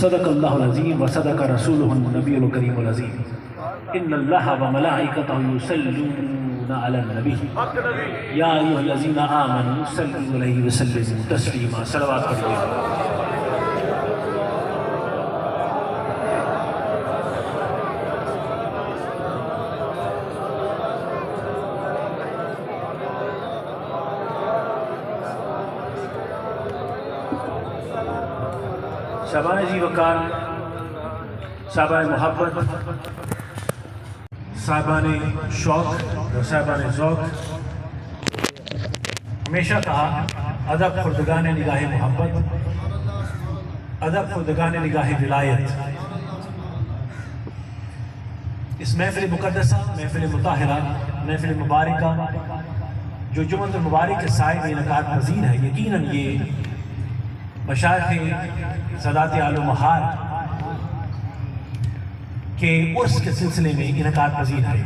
صدق اللہ العظیم وصدق رسولہ النبی الکریم العظیم ان اللہ وملائکتہ یصلون علی النبی یا ایھا الذین آمنوا صلوا علیہ وسلموا تسلیما. صلوات پڑھیے. صاحبان جی وقار، صاحبان محبت، صاحبان شوق اور صاحبان ذوق، ہمیشہ کہا ادب خردگان نگاہ محبت، ادب خردگان نگاہ ولایت. اس محفل مقدسہ، محفل مطہرہ، محفل مبارکہ جو جمعۃ المبارک کے سائے میں انعقاد پذیر ہے، یقیناً یہ مشائخ سادات آل و مہار کے عرس کے سلسلے میں انعقاد پذیر ہے.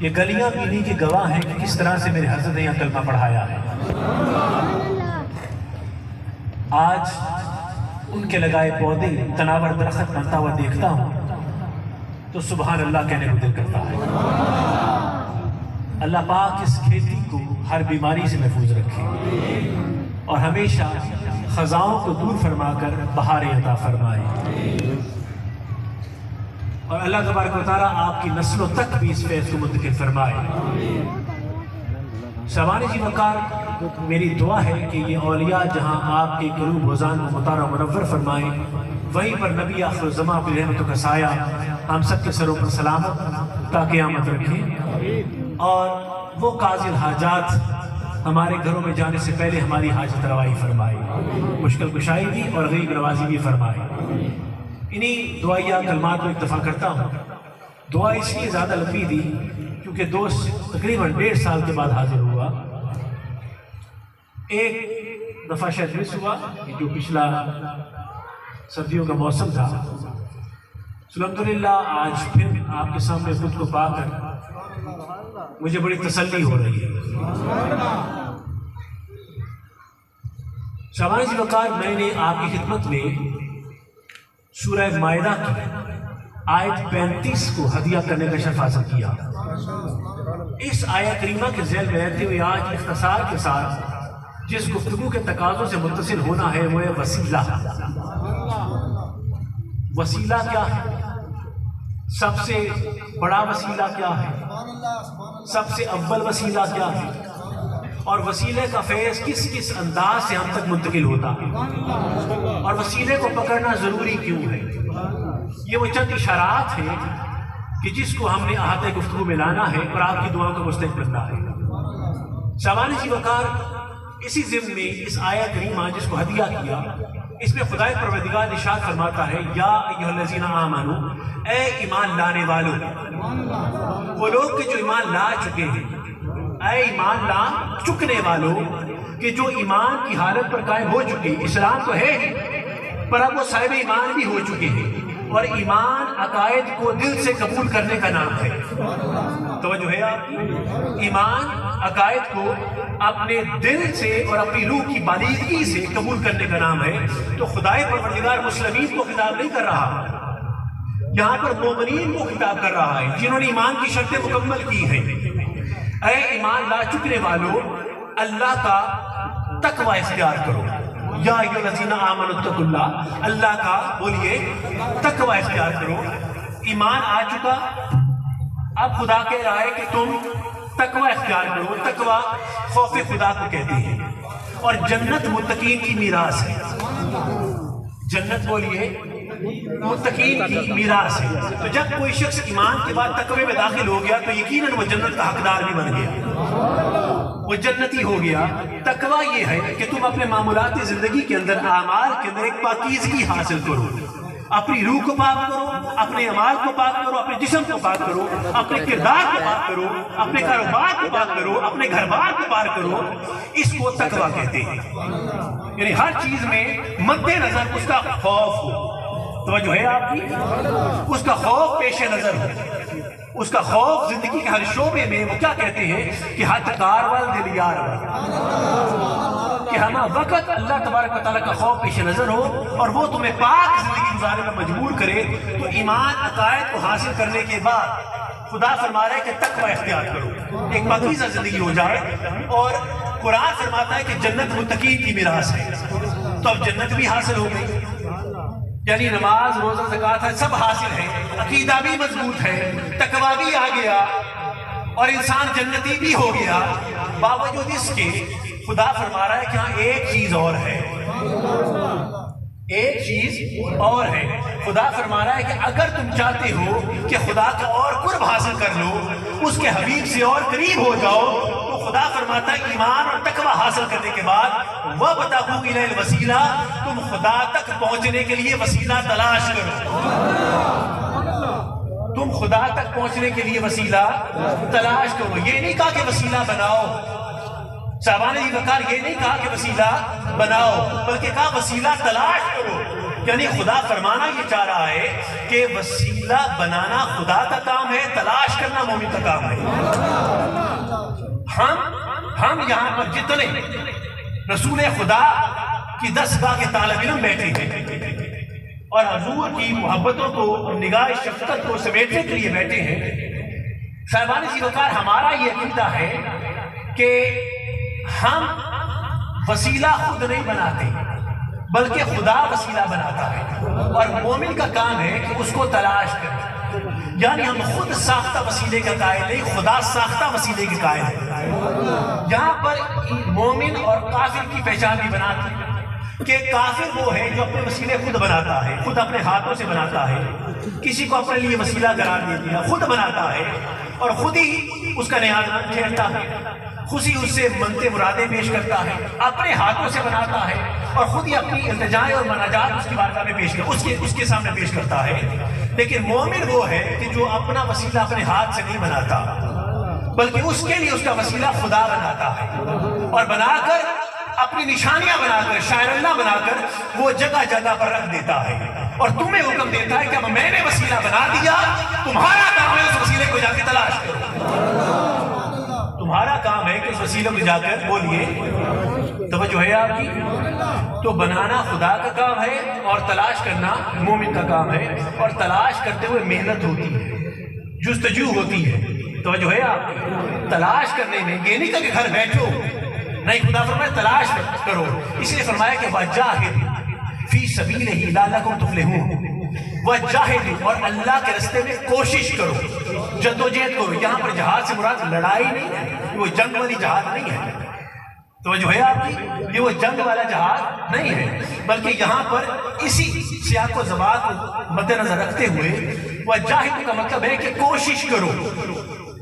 یہ گلیاں بھی کے گواہ ہیں کہ کس طرح سے میرے حضرت نے یہاں کلمہ پڑھایا ہے. آج ان کے لگائے پودے تناور درخت بنتا ہوا دیکھتا ہوں تو سبحان اللہ کہنے کو دل کرتا ہے. اللہ پاک اس کھیتی کو ہر بیماری سے محفوظ رکھے اور ہمیشہ خزاؤں کو دور فرما کر بہاریں عطا فرمائے، اور اللہ تبارک و تعالیٰ آپ کی نسلوں تک بھی اس فیض کو منتقل فرمائے. سوانی جی وقار، میری دعا ہے کہ یہ اولیاء جہاں آپ کے قلوب وزان کو مطالعہ منور فرمائیں، وہیں پر نبی آخر الزمان کی رحمتوں کا سایہ ہم سب کے سروں پر سلامت تا قیامت رکھیں، اور وہ قاضی الحاجات ہمارے گھروں میں جانے سے پہلے ہماری حاجت روائی فرمائے، مشکل کشائی بھی اور غریب نوازی بھی فرمائے. انہی دعائیہ کلمات کو اکتفا کرتا ہوں. دعا اس لیے زیادہ لمبی دی کیونکہ دوست تقریباً 1.5 سال کے بعد حاضر ہوا. ایک دفعہ شاید مس ہوا جو پچھلا سردیوں کا موسم تھا. الحمدللہ آج پھر آپ کے سامنے خود کو پا کر مجھے بڑی تسلی ہو رہی ہے. شاہبان جی وقار، میں نے آپ کی خدمت میں سورہ مائدہ کی آیت 35 کو ہدیہ کرنے کا شرف حاصل کیا. اس آیت کریمہ کے ذیل میں رہتے ہوئے آج اختصار کے ساتھ جس گفتگو کے تقاضوں سے متصل ہونا ہے وہ ہے وسیلہ. وسیلہ کیا ہے؟ سب سے بڑا وسیلہ کیا ہے؟ سب سے اول وسیلہ کیا ہے؟ اور وسیلے کا فیض کس کس انداز سے ہم تک منتقل ہوتا ہے، اور وسیلے کو پکڑنا ضروری کیوں ہے؟ یہ وہ چند اشارات ہیں کہ جس کو ہم نے احاطہ گفتگو میں لانا ہے اور آپ کی دعاؤں کو مستحق کرنا ہے. شاہبان جی وقار، اسی ضمن میں اس آیت کریمہ جس کو ہدیہ کیا، اس میں خدائے پروردگار ارشاد فرماتا ہے یا ایھا الذین آمنوا، اے ایمان لانے والوں، وہ لوگ کہ جو ایمان لا چکے ہیں، اے ایمان لا چکنے والوں کہ جو ایمان کی حالت پر قائم ہو چکے. اسلام تو ہے ہی پر اب وہ صاحب ایمان بھی ہو چکے ہیں، اور ایمان عقائد کو دل سے قبول کرنے کا نام ہے. توجہ ہے آپ کی؟ ایمان عقائد کو اپنے دل سے اور اپنی روح کی بالیدگی سے قبول کرنے کا نام ہے. تو خدائے پروردگار مسلمین کو خطاب نہیں کر رہا، یہاں پر مومنین کو خطاب کر رہا ہے جنہوں نے ایمان کی شرطیں مکمل کی ہیں. اے ایمان لا چکنے والوں، اللہ کا تقوی اختیار کرو. یا ایھا الذین آمنوا اتقوا اللہ، اللہ کا بولیے تقوی اختیار کرو. ایمان آ چکا، اب خدا کہہ رہا ہے کہ تم تقوی اختیار کرو. تقوی خوف خدا کو کہتے ہیں، اور جنت متقین کی میراث ہے. جنت بولیے متقین کی میراث ہے. تو جب کوئی شخص ایمان کے بعد تقوی میں داخل ہو گیا تو یقیناً وہ جنت کا حقدار بھی بن گیا، وہ جنتی ہو گیا. تقوی یہ ہے کہ تم اپنے معمولاتی زندگی کے اندر، اعمال کے اندر ایک پاکیزگی حاصل کرو. اپنی روح کو پاک کرو، اپنے اعمال کو پاک کرو، اپنے جسم کو پاک کرو، اپنے کردار کو پاک کرو، اپنے کاروبار کو پاک کرو، اپنے گھر بار کو پاک کرو. اس کو تقوی کہتے ہیں. یعنی ہر چیز میں مد نظر اس کا خوف ہو. توجہ ہے آپ کی؟ اس کا خوف پیش نظر ہو، اس کا خوف زندگی کے ہر شعبے میں. وہ کیا کہتے ہیں کہ ہتھ کار وال دل یار وال، کہ ہمہ وقت اللہ تبارک و تعالیٰ کا خوف پیش نظر ہو اور وہ تمہیں پاک زندگی گزارنے میں مجبور کرے، تو ایمان عقائد کو حاصل کرنے کے بعد خدا فرما رہا ہے کہ تقوی اختیار کرو، ایک پاکیزہ زندگی ہو جائے۔ اور قرآن فرماتا ہے کہ جنت متقین کی میراث ہے، تو اب جنت بھی حاصل ہو گئی، یعنی نماز روزہ زکوٰۃ ہے سب حاصل ہے، عقیدہ بھی مضبوط ہے، تقوی بھی آ گیا اور انسان جنتی بھی ہو گیا۔ باوجود اس کے خدا فرما رہا ہے کہ ہاں ایک چیز اور ہے، ایک چیز اور ہے۔ خدا فرما رہا ہے کہ اگر تم چاہتے ہو کہ خدا کا اور قرب حاصل کر لو، اس کے حبیب سے اور قریب ہو جاؤ، تو خدا فرماتا ہے ایمان اور تقوی حاصل کرنے کے بعد وَابْتَغُوا إِلَيْهِ الْوَسِيلَةَ، تم خدا تک پہنچنے کے لیے وسیلہ تلاش کرو، تم خدا تک پہنچنے کے لیے وسیلہ تلاش کرو۔ یہ نہیں کہا کہ وسیلہ بناؤ، صاحبان وقار یہ نہیں کہا کہ وسیلہ بناؤ، بلکہ کہا وسیلہ تلاش کرو۔ یعنی خدا فرمانا یہ چاہ رہا ہے کہ وسیلہ بنانا خدا کا کام ہے، تلاش کرنا مومن کا کام ہے۔ ہم یہاں پر جتنے رسول خدا کی دستگاہ کے طالب علم بیٹھے ہیں اور حضور کی محبتوں کو، نگاہ شفقت کو سمیٹنے کے لیے بیٹھے ہیں، صاحبان وقار ہمارا یہ عقیدہ ہے کہ ہم وسیلہ خود نہیں بناتے بلکہ خدا وسیلہ بناتا ہے، اور مومن کا کام ہے کہ اس کو تلاش کرے۔ یعنی ہم خود ساختہ وسیلے کا قائل نہیں، خدا ساختہ وسیلے کے قائل ہے۔ یہاں پر مومن اور کافر کی پہچان بھی بناتی ہے کہ کافر وہ ہے جو اپنے وسیلے خود بناتا ہے، خود اپنے ہاتھوں سے بناتا ہے، کسی کو اپنے لیے وسیلہ قرار دے دیا، خود بناتا ہے اور خود ہی اس کا نیاز چھیڑتا ہے، خود ہی اس سے منتیں مرادیں پیش کرتا ہے، اپنے ہاتھوں سے بناتا ہے اور خود ہی اپنی التجائیں اور مناجات اس کی بارگاہ میں پیش کرتا، اس کے سامنے پیش کرتا ہے۔ لیکن مومن وہ ہے کہ جو اپنا وسیلہ اپنے ہاتھ سے نہیں بناتا بلکہ اس کے لیے اس کا وسیلہ خدا بناتا ہے، اور بنا کر اپنی نشانیاں بنا کر، شاعر اللہ بنا کر وہ جگہ جگہ پر رکھ دیتا ہے، اور تمہیں حکم دیتا ہے کہ اب میں نے وسیلہ بنا دیا، تمہارا کام ہے اس وسیلے کو جا کے تلاش کرو، تمہارا کام ہے کہ اس وسیلے کو جا کر بولیے۔ توجہ ہے آپ کی؟ تو بنانا خدا کا کام ہے اور تلاش کرنا مومن کا کام ہے، اور تلاش کرتے ہوئے محنت ہوتی ہے، جستجو ہوتی ہے۔ توجہ ہے آپ کی؟ تلاش کرنے میں یہ نہیں کہ گھر بیٹھو، نہیں، خدا فرمایا تلاش کرو، اس لیے فرمایا کہ وَجَاهِدْ فِي سَبِيلِهِ لَعَلَّكُمْ تُفْلِحُونَ، وَجَاهِدْ، اور اللہ کے راستے میں کوشش کرو، جدوجہد کرو۔ یہاں پر جہاد سے مراد لڑائی نہیں ہے، وہ جنگ والی جہاد نہیں ہے، توجہ ہے آپ کی؟ یہ وہ جنگ والا جہاد نہیں ہے، بلکہ یہاں پر اسی سیاق و ضباط کو مد نظر رکھتے ہوئے وَجَاهِدْ کا مطلب ہے کہ کوشش کرو،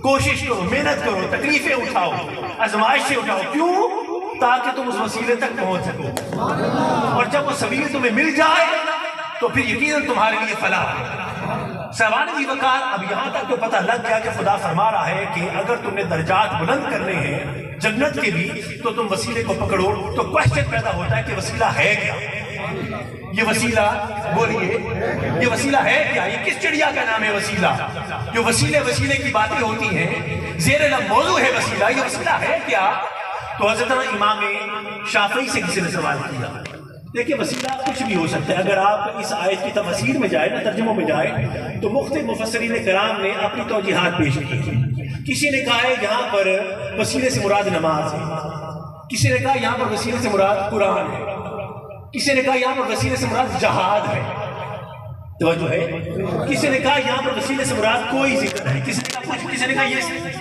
کوشش کرو، محنت کرو، تکلیفیں اٹھاؤ، آزمائشیں اٹھاؤ، کیوں؟ تاکہ تم اس وسیلے تک پہنچ سکو، اور جب وہ سبیل تمہیں مل جائے تو پھر یقیناً تمہارے لیے فلاح ہے۔ صاحبان وقار اب یہاں تک تو پتہ لگ گیا کہ خدا فرما رہا ہے کہ اگر تم نے درجات بلند کرنے ہیں جنت کے بھی تو تم وسیلے کو پکڑو۔ تو کوشچن پیدا ہوتا ہے کہ وسیلہ ہے کیا؟ یہ وسیلہ، بولیے، یہ وسیلہ ہے کیا؟ یہ کس چڑیا کا نام ہے وسیلہ؟ جو وسیلے کی باتیں ہوتی ہیں، زیر لب موضوع ہے وسیلہ، یہ وسیلہ ہے کیا؟ تو حضرت امام شافعی سے کسی نے سوال کیا۔ دیکھیں وسیلہ کچھ بھی ہو سکتا ہے، اگر آپ اس آیت کی تفسیر میں جائیں نا، ترجموں میں جائیں تو مختلف مفسرین کرام نے اپنی توجیحات پیش کی ہیں۔ کسی نے کہا ہے یہاں پر وسیلے سے مراد نماز ہے، کسی نے کہا یہاں پر وسیلے سے مراد قرآن ہے، کسی نے کہا یہاں پر وسیلے سے مراد جہاد ہے، توجہ ہے، کسی نے کہا یہاں پر وسیلے سے مراد کوئی ذکر ہے، کسی نے کہا کچھ، کسی نے کہا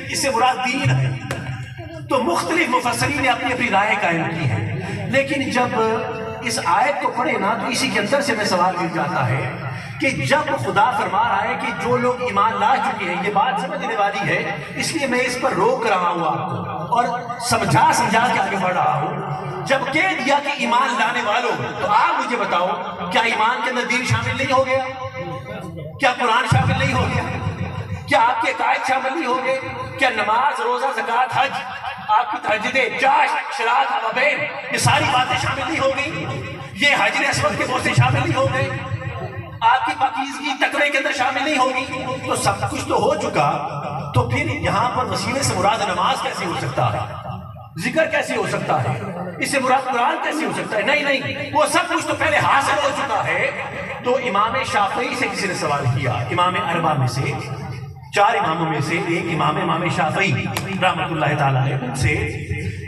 اس سے مراد دین ہے۔ تو مختلف مفسرین نے اپنی اپنی رائے قائم کی ہے، لیکن جب اس آیت کو پڑھے نا تو اسی کے اندر سے میں سوال مل جاتا ہے کہ جب خدا فرما رہا ہے کہ جو لوگ ایمان لا چکے ہیں، یہ بات سمجھنے والی ہے، اس لیے میں اس پر روک رہا ہوں آپ کو اور سمجھا کے آگے بڑھ رہا ہوں۔ جب کہہ دیا کہ ایمان لانے والوں، تو آپ مجھے بتاؤ کیا ایمان کے اندر دین شامل نہیں ہو گیا؟ کیا قرآن شامل نہیں ہو گیا؟ کیا آپ کے عقائد شامل نہیں ہو گئے؟ کیا نماز، روزہ، زکوٰۃ، حج، آپ کی تہجدیں، جاش، شراط، عبین، یہ ساری باتیں شامل نہیں ہو گئی؟ یہ حجر اسود کے بوسے شامل نہیں ہو گئے؟ آپ کی پاکیزگی تقوی کے اندر شامل نہیں ہوگی؟ تو سب کچھ تو ہو چکا، تو پھر یہاں پر وسیلے سے مراد نماز کیسے ہو سکتا ہے؟ ذکر کیسے ہو سکتا ہے؟ اس سے مراد قرآن کیسے ہو سکتا ہے؟ نہیں، وہ سب کچھ تو پہلے حاصل ہو چکا ہے۔ تو امام شافعی سے کسی نے سوال کیا، امام اربعہ میں سے، 4 اماموں میں سے ایک امام شافعی رحمۃ اللہ تعالیٰ علیہ سے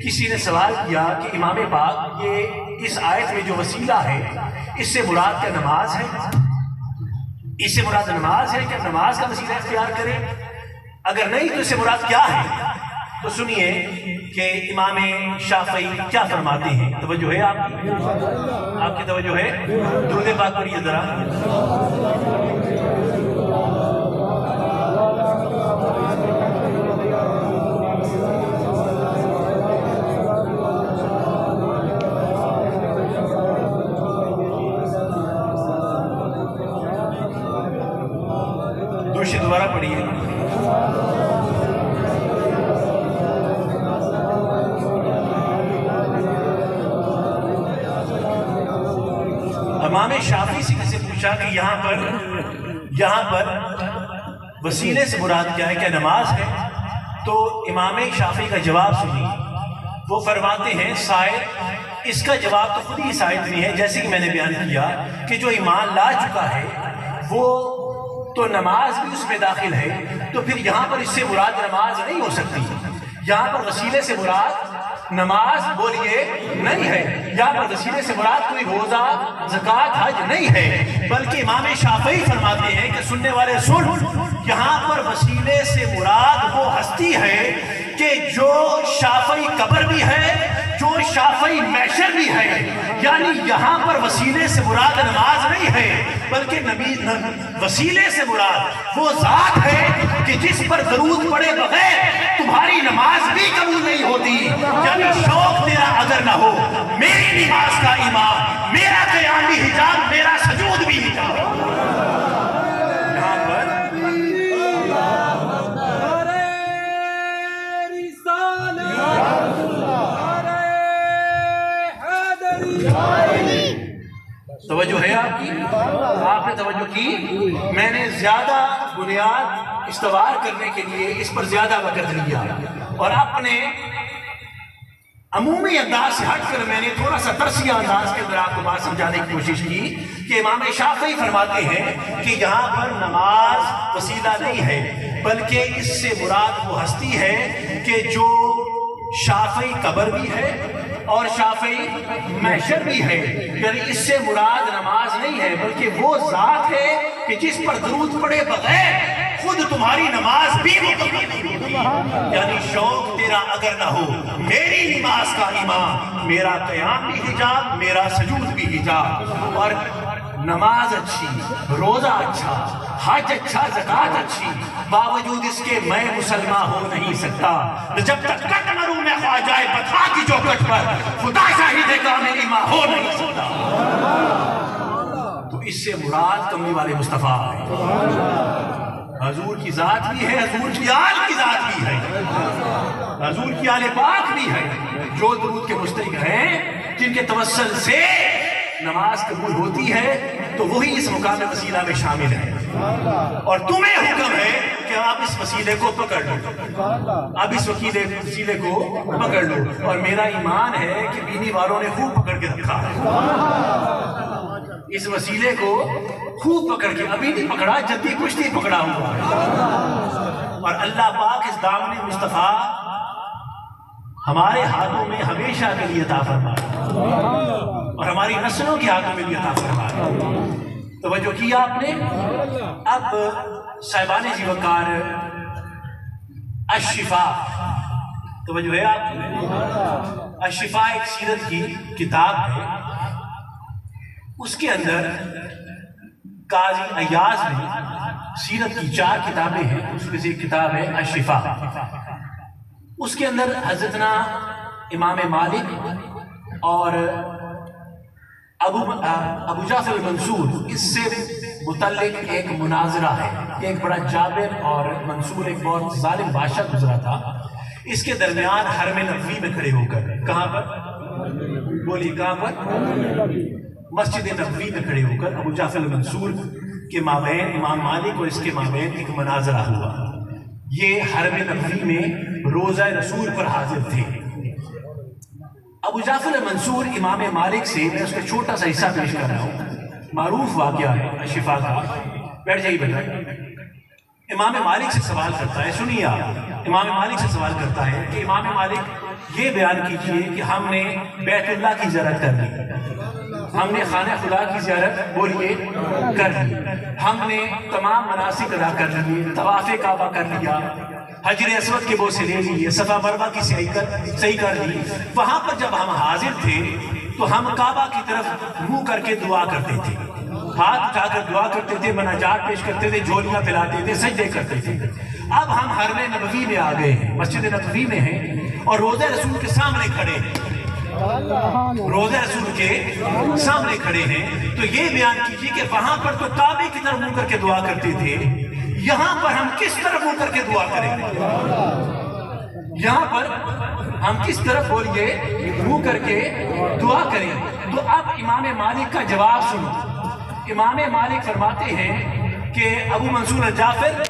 کسی نے سوال کیا کہ امام پاک یہ اس آیت میں جو وسیلہ ہے اس سے مراد کیا نماز ہے؟ اس سے مراد نماز ہے؟ کیا نماز کا وسیلہ اختیار کرے؟ اگر نہیں تو اس سے مراد کیا ہے؟ تو سنیے کہ امام شافعی کیا فرماتے ہیں۔ توجہ ہے آپ کی توجہ ہے؟ درود پاک پڑھیے ذرا۔ دوسری دوبارہ پڑھیے۔ امام شافعی سے کسی پوچھا کہ یہاں پر وسیلے سے مراد کیا ہے، کیا نماز ہے؟ تو امام شافعی کا جواب سنی، وہ فرماتے ہیں شاید اس کا جواب تو خود ہی اس آیت میں ہے، جیسے کہ میں نے بیان کیا کہ جو ایمان لا چکا ہے وہ تو نماز بھی اس میں داخل ہے، تو پھر یہاں پر اس سے مراد نماز نہیں ہو سکتی۔ یہاں پر وسیلے سے مراد نماز بولیے نہیں ہے، یہاں پر وسیلے سے مراد کوئی روزہ زکوٰۃ حج نہیں ہے، بلکہ امام شافعی فرماتے ہیں کہ سننے والے سن، یہاں پر وسیلے سے مراد وہ ہستی ہے کہ جو شافعی قبر بھی ہے، جو شافعی محشر بھی ہے، یعنی یہاں پر وسیلے سے مراد نماز نہیں ہے، بلکہ وسیلے سے مراد وہ ذات ہے کہ جس پر درود پڑے بغیر تمہاری نماز بھی قبول نہیں ہوتی۔ یعنی شوق تیرا اگر نہ ہو، میری نماز کا امام، میرا قیام بھی حجاب، میرا سجود بھی حجاب۔ یہاں پر توجہ ہے آپ کی؟ آپ نے توجہ کی؟ میں نے زیادہ بنیاد استوار کرنے کے لیے اس پر زیادہ وقت لیا اور اپنے عمومی انداز سے ہٹ کر میں نے تھوڑا سا ترسیہ انداز کے اندر آپ کو بات سمجھانے کی کوشش کی کہ امام شافعی فرماتے ہیں کہ یہاں پر نماز وسیلہ نہیں ہے، بلکہ اس سے مراد وہ ہستی ہے کہ جو شافعی قبر بھی ہے اور شافعی محشر بھی ہے، یعنی اس سے مراد نماز نہیں ہے، بلکہ وہ ذات ہے کہ جس پر درود پڑے بغیر خود تمہاری نماز بھی مقبول نہیں ہوتی۔ یعنی شوق تیرا اگر نہ ہو، میری نماز کا امام، میرا قیام بھی حجاب، میرا سجود بھی حجاب، اور نماز اچھی، روزہ اچھا، حج اچھا، زکوٰۃ اچھی، باوجود اس کے میں مسلمان ہو نہیں سکتا۔ جب تک کٹ مروں میں خواجہ بتا کی چوکٹ پر، خدا شاہد ہے کہ میں ایمان ہو نہیں سکتا۔ تو اس سے مراد کملی والے مصطفیٰ ہے، حضور کی ذات بھی ہے، حضور کی آل کی ذات بھی ہے، حضور کی آل پاک بھی ہے، جو درود کے مستحق ہیں، جن کے توسل سے نماز قبول ہوتی ہے، تو وہی اس مقام وسیلہ میں شامل ہے۔ اور تمہیں حکم ہے کہ آپ اس وسیلے کو پکڑ لو، اب اس وسیلے کو پکڑ لو، اور میرا ایمان ہے کہ بینی والوں نے خوب پکڑ کے رکھا ہے، اس وسیلے کو خوب پکڑ کے، ابھی نہیں پکڑا، جدی کچھ نہیں پکڑا ہوا ہے۔ اور اللہ پاک اس دامن مصطفیٰ ہمارے ہاتھوں میں ہمیشہ کے لیے عطا فرمائے اور ہماری نسلوں کے ہاتھوں میں بھی عطا فرمائے۔ توجہ کی آپ نے؟ اب صاحبان جی وقار الشفا، توجہ ہے آپ نے؟ الشفا ایک سیرت کی کتاب ہے، اس کے اندر قاضی ایاز نے سیرت کی 4 کتابیں ہیں، اس میں سے ایک کتاب ہے الشفا۔ اس کے اندر حضرتنا امام مالک اور ابو جعفر المنصور اس سے متعلق ایک مناظرہ ہے، ایک بڑا جابر اور منصور ایک بہت ظالم بادشاہ گزرا تھا، اس کے درمیان حرم نبوی میں کھڑے ہو کر، کہاں پر بولی، کہاں پر؟ مسجد نبوی میں کھڑے ہو کر ابو جعفر المنصور کے مابین امام مالک اور اس کے مابین ایک مناظرہ ہوا۔ یہ حرم نبوی میں روزہ رسول پر حاضر تھے ابو جعفر منصور امام مالک سے میں اس کا چھوٹا سا حصہ پیش کر رہا ہوں، معروف واقعہ ہے شفا کا، بیٹھ جائیے بیٹا۔ امام مالک سے سوال کرتا ہے، سنیے آپ، امام مالک سے سوال کرتا ہے کہ امام مالک یہ بیان کیجئے کہ ہم نے بیت اللہ کی زیارت کر لی، ہم نے خانہ خدا کی زیارت بولیے کر لی، ہم نے تمام مناسک ادا کر لی، طواف کعبہ کر لیا، حجر اسود کے بوسے لے لیے، صفا مروہ کی صحیح کر لی، وہاں پر جب ہم حاضر تھے تو ہم کعبہ کی طرف منہ کر کے دعا کرتے تھے، ہاتھ اٹھا کر دعا کرتے تھے، مناجات پیش کرتے تھے، جھولیاں پھیلاتے تھے، سجدے کرتے تھے۔ اب ہم حرم نبوی میں آ گئے ہیں، مسجد نبوی میں ہیں اور روضہ رسول کے سامنے کھڑے ہیں، روضہ رسول کے سامنے کھڑے ہیں، تو یہ بیان کیجیے کہ وہاں پر تو کعبے کی طرف منہ کر کے دعا کرتے تھے، یہاں پر ہم کس طرف منہ کر کے دعا کریں؟ یہاں پر ہم کس طرف بولیے منہ کر کے دعا کریں؟ تو اب امام مالک کا جواب سنو۔ امام مالک فرماتے ہیں کہ ابو منصور الجعفر،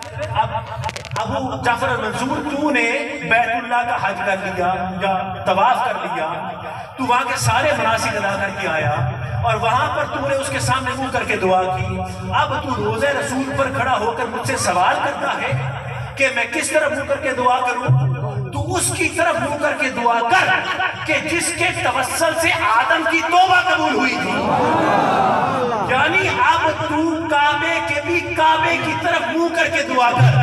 ابو جعفر المنصور، تو نے بیت اللہ کا حج کر لیا یا طواف کر لیا، تو وہاں کے سارے مناسک ادا کر کے آیا اور وہاں پر تو نے اس کے سامنے منہ کر کے دعا کی، اب تو روضہ رسول پر کھڑا ہو کر مجھ سے سوال کرتا ہے کہ میں کس طرف منہ کر کے دعا کروں؟ تو اس کی طرف منہ کر کے دعا کر کہ جس کے توسل سے آدم کی توبہ قبول ہوئی تھی، یعنی اب تو کعبے کی طرف منہ کر کے دعا کر۔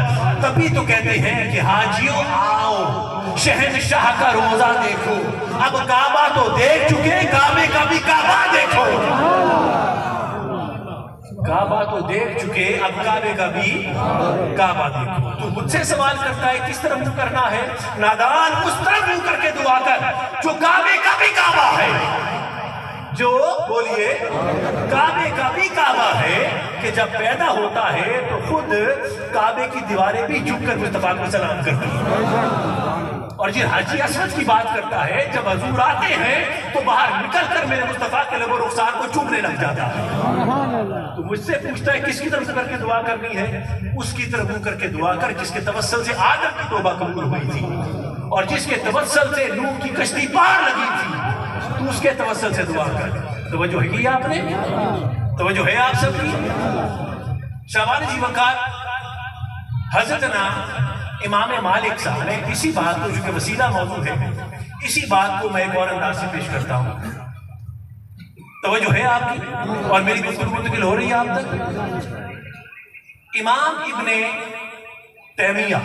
تبھی تو کہتے ہیں کہ حاجیوں آؤ شہنشاہ کا روزہ دیکھو، اب کعبہ تو دیکھ چکے، کعبے کا بھی کعبہ دیکھو، کعبہ تو دیکھ چکے، اب کعبے کا بھی کعبہ دیکھو۔ تو مجھ سے سوال کرتا ہے کس طرح منہ کرنا ہے؟ نادان، اس طرح منہ کر کے دعا کر جو کعبے کا بھی کعبہ ہے، جو بولیے کعبے کا بھی کعبہ ہے، کہ جب پیدا ہوتا ہے تو خود کعبے کی دیواریں بھی جھک کر مصطفیٰ کو سلام کرتی ہیں۔ اور یہ حاجی اسود کی بات کرتا ہے، جب حضور آتے ہیں تو باہر نکل کر میرے مصطفیٰ کے لب و رخسار کو چومنے لگ جاتا ہے۔ تو مجھ سے پوچھتا ہے کس کی طرف سے کر کے دعا کرنی ہے؟ اس کی طرف منہ کر کے دعا کر جس کے توسل سے آدم کی توبہ قبول ہوئی تھی، اور جس کے توسل سے نوح کی کشتی پار لگی تھی، تو اس کے توسل سے دعا کر۔ توجہ ہے کی آپ نے؟ توجہ ہے آپ سب کی؟ شاہبان جی وقار، حضرتنا امام مالک صاحب نے اسی بات کو، جو کہ وسیلہ موضوع ہے، اسی بات کو میں ایک اور انداز سے پیش کرتا ہوں۔ توجہ ہے آپ کی اور میری گفتگو منتقل ہو رہی ہے آپ تک؟ امام ابن تیمیہ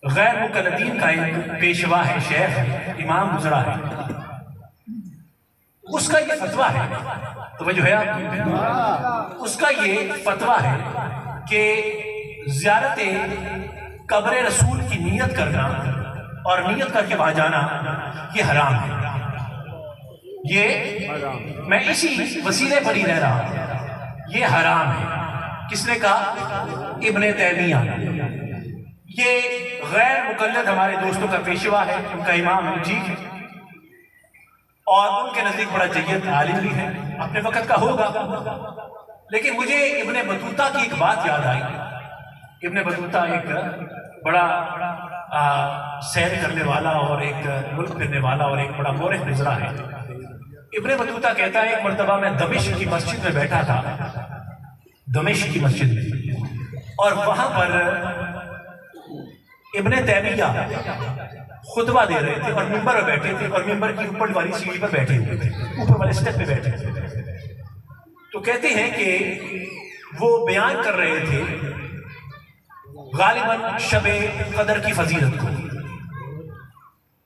غیر مقلدین کا ایک پیشوا ہے، شیخ ہے، امام گزرا ہے، اس کا یہ فتویٰ ہے، توجہ ہے آپ کی، اس کا یہ فتویٰ ہے کہ زیارت قبر رسول کی نیت کرنا اور نیت کر کے وہاں جانا یہ حرام ہے۔ یہ میں اسی وسیلے پر ہی رہ رہا ہوں، یہ حرام ہے۔ کس نے کہا؟ ابن تیمیہ۔ یہ غیر مقلد ہمارے دوستوں کا پیشوا ہے، ان کا امام ہے، ٹھیک ہے، اور ان کے نزدیک بڑا جید عالم بھی ہے، اپنے وقت کا ہوگا۔ لیکن مجھے ابن بطوطہ کی ایک بات یاد آئی۔ ابن بطوطہ ایک بڑا سیر کرنے والا اور ایک ملک پھرنے والا اور ایک بڑا مورخ نظرہ ہے۔ ابن بطوطہ کہتا ہے ایک مرتبہ میں دمشق کی مسجد میں بیٹھا تھا، دمشق کی مسجد میں، اور وہاں پر ابن تیمیہ خطبہ دے رہے تھے اور ممبر پر بیٹھے تھے، اور ممبر کی اوپر والی سیڑھی پر بیٹھے ہوئے تھے، اوپر والے سٹیپ پہ بیٹھے تھے۔ تو کہتے ہیں کہ وہ بیان کر رہے تھے غالباً شب قدر کی فضیلت کو،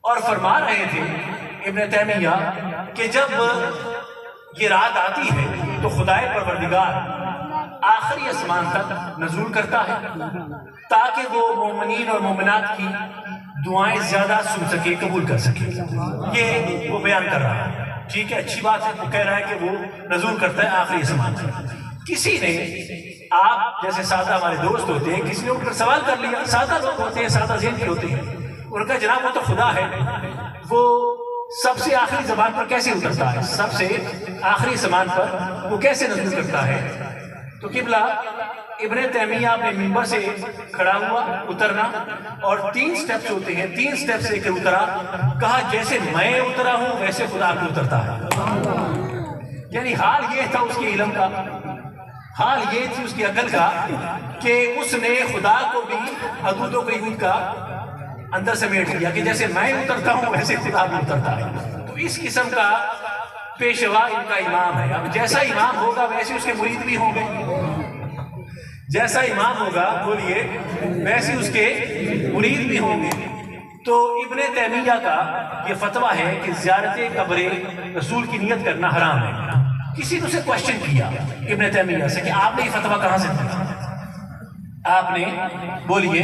اور فرما رہے تھے ابن تیمیہ کہ جب یہ رات آتی ہے تو خدائے پروردگار آخری آسمان تک نزول کرتا ہے تاکہ وہ مومنین اور مومنات کی دعائیں زیادہ سن سکے، قبول کر سکے۔ یہ وہ بیان کر رہا ہے، ٹھیک ہے، اچھی بات ہے، وہ کہہ رہا ہے کہ وہ نزول کرتا ہے آخری آسمان تک۔ کسی نے، آپ جیسے سادہ ہمارے دوست ہوتے ہیں، کسی نے اٹھ کر سوال کر لیا، سادہ لوگ ہوتے ہیں، سادہ ذہن کے ہوتے ہیں، ان کا جناب وہ تو خدا ہے، وہ سب سے آخری زبان پر کیسے اترتا ہے، سب سے آخری زبان پر وہ کیسے نزول کرتا ہے؟ تو قبلہ ابن تیمیہ اپنے منبر سے کھڑا ہوا، اترنا، اور 3 سٹیپس ہوتے ہیں، 3 سٹیپ سے کہ اترا، کہا جیسے میں اترا ہوں ویسے خدا بھی اترتا ہے۔ یعنی حال یہ تھا اس کے علم کا، حال یہ تھی اس کی عقل کا، کہ اس نے خدا کو بھی حدود و قیود کا اندر سمیٹ لیا کہ جیسے میں اترتا ہوں ویسے خدا بھی اترتا ہے۔ تو اس قسم کا پیشوا ان کا امام ہے۔ اب جیسا امام ہوگا ویسے اس کے مرید بھی ہوں گے، جیسا امام ہوگا بولیے ویسے اس کے مرید بھی ہوں گے۔ تو ابن تیمیہ کا یہ فتویٰ ہے کہ زیارت قبر رسول کی نیت کرنا حرام ہے۔ کسی نے اسے کوشچن کیا ابن تیمیہ سے کہ آپ نے یہ فتویٰ کہاں سے دیا، آپ نے بولیے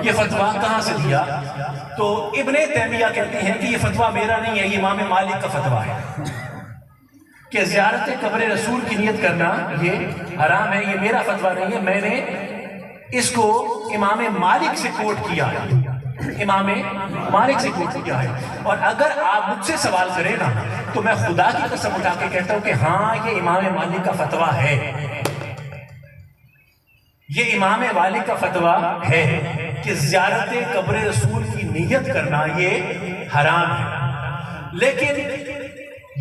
یہ فتویٰ کہاں سے دیا؟ تو ابن تیمیہ کہتے ہیں کہ یہ فتویٰ میرا نہیں ہے، یہ امام مالک کا فتویٰ ہے کہ زیارت قبر رسول کی نیت کرنا یہ حرام ہے، یہ میرا فتویٰ نہیں ہے، میں نے اس کو امام مالک سے کوٹ کیا ہے، امام مالک سے کوٹ کیا ہے۔ اور اگر آپ مجھ سے سوال کریں نا تو میں خدا کی قسم اٹھا کے کہتا ہوں کہ ہاں یہ امام مالک کا فتویٰ ہے، یہ امام مالک کا فتویٰ ہے کہ زیارت قبر رسول کی نیت کرنا یہ حرام ہے۔ لیکن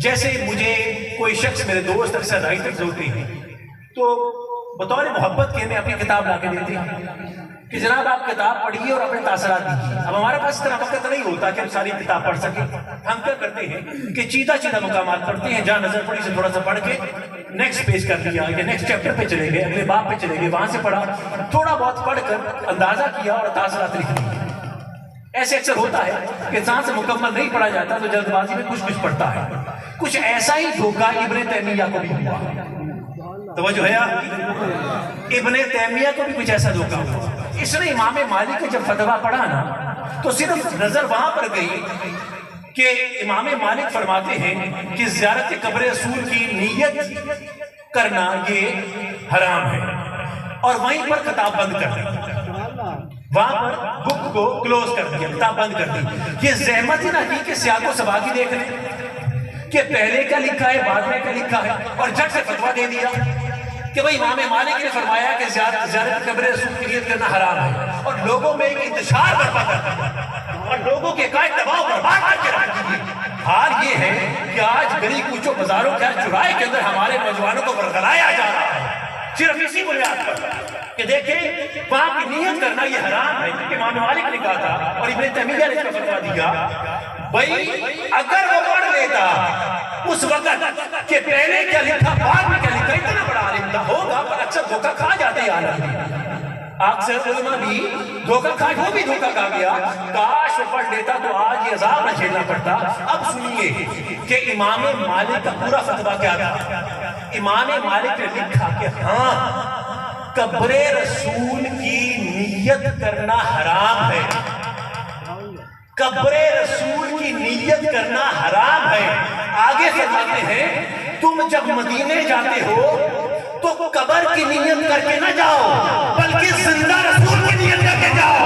جیسے مجھے کوئی شخص میرے دوست اکثر رائے تک ہوتے ہیں تو بطور محبت کے میں اپنی کتاب لا کے دیتے ہیں کہ جناب آپ کتاب پڑھیے اور اپنے تاثرات دیجیے۔ اب ہمارے پاس اتنا وقت نہیں ہوتا کہ ہم ساری کتاب پڑھ سکیں، ہم کیا کرتے ہیں کہ چیدہ مقامات پڑھتے ہیں، جہاں نظر پڑی سے تھوڑا سا پڑھ کے نیکسٹ پیج کر دیا یا نیکسٹ چیپٹر پہ چلے گئے، اگلے باب پہ چلے گئے، وہاں سے پڑھا، تھوڑا بہت پڑھ کر اندازہ کیا اور تاثرات لکھ دیے۔ ایسے اکثر ہوتا ہے کہ انسان سے مکمل نہیں پڑھا جاتا تو جلد بازی میں کچھ پڑھتا ہے۔ کچھ ایسا ہی دھوکہ ابن تیمیہ کو بھی ہوا، توجہ ہے ابن تیمیہ کو بھی کچھ ایسا دھوکہ ہوا۔ اس نے امام مالک کا جب فتویٰ پڑھا نا تو صرف نظر وہاں پر گئی کہ امام مالک فرماتے ہیں کہ زیارت قبر رسول کی نیت کرنا یہ حرام ہے، اور وہیں پر کتاب بند کر دی، وہاں پر بک کو کلوز کر دیا، کتاب بند کر دی۔ یہ زحمت ہی نہ کی کہ سیاق و سباق دیکھ لیں کہ پہلے کیا لکھا ہے بعد میں کیا لکھا ہے، اور جٹ سے فتویٰ دے دیا کہ بھئی امام مالک نے فرمایا کہ زیارت قبر رسول کی نیت کرنا حرام ہے، اور لوگوں میں ایک انتشار برپا کر دیا اور لوگوں کے قائد دباؤ برباد کر کے رکھ دیے۔ حال یہ ہے کہ آج گلی کوچوں بازاروں کے چوراہے کے اندر ہمارے نوجوانوں کو برگلایا جا رہا ہے صرف اسی بنیاد پر کہ دیکھیں وہاں کی نیت کرنا یہ حرام ہے، کیونکہ امام مالک نے کہا تھا اور ابن تیمیہ نے اس کا فتویٰ دیا۔ بھئی اگر وہ پڑھ لیتا اس وقت کہ پہلے کیا لکھا بعد میں کیا لکھا، اتنا بڑا عالم تھا ہوگا، پر اکثر دھوکہ کھا جاتے ہیں عالم، اکثر علماء بھی دھوکہ کھا، وہ بھی دھوکہ کھا گیا۔ کاش وہ پڑھ لیتا تو آج یہ عذاب نہ جھیلنا پڑتا۔ اب سنیے کہ امام مالک کا پورا فتویٰ کیا تھا۔ امام مالک نے لکھا کہ ہاں قبر رسول کی نیت کرنا حرام ہے، قبر رسول کی نیت کرنا حرام ہے۔ آگے فرماتے ہیں تم جب مدینے جاتے ہو تو قبر کی نیت کر کے نہ جاؤ بلکہ زندہ رسول کی نیت کر کے جاؤ،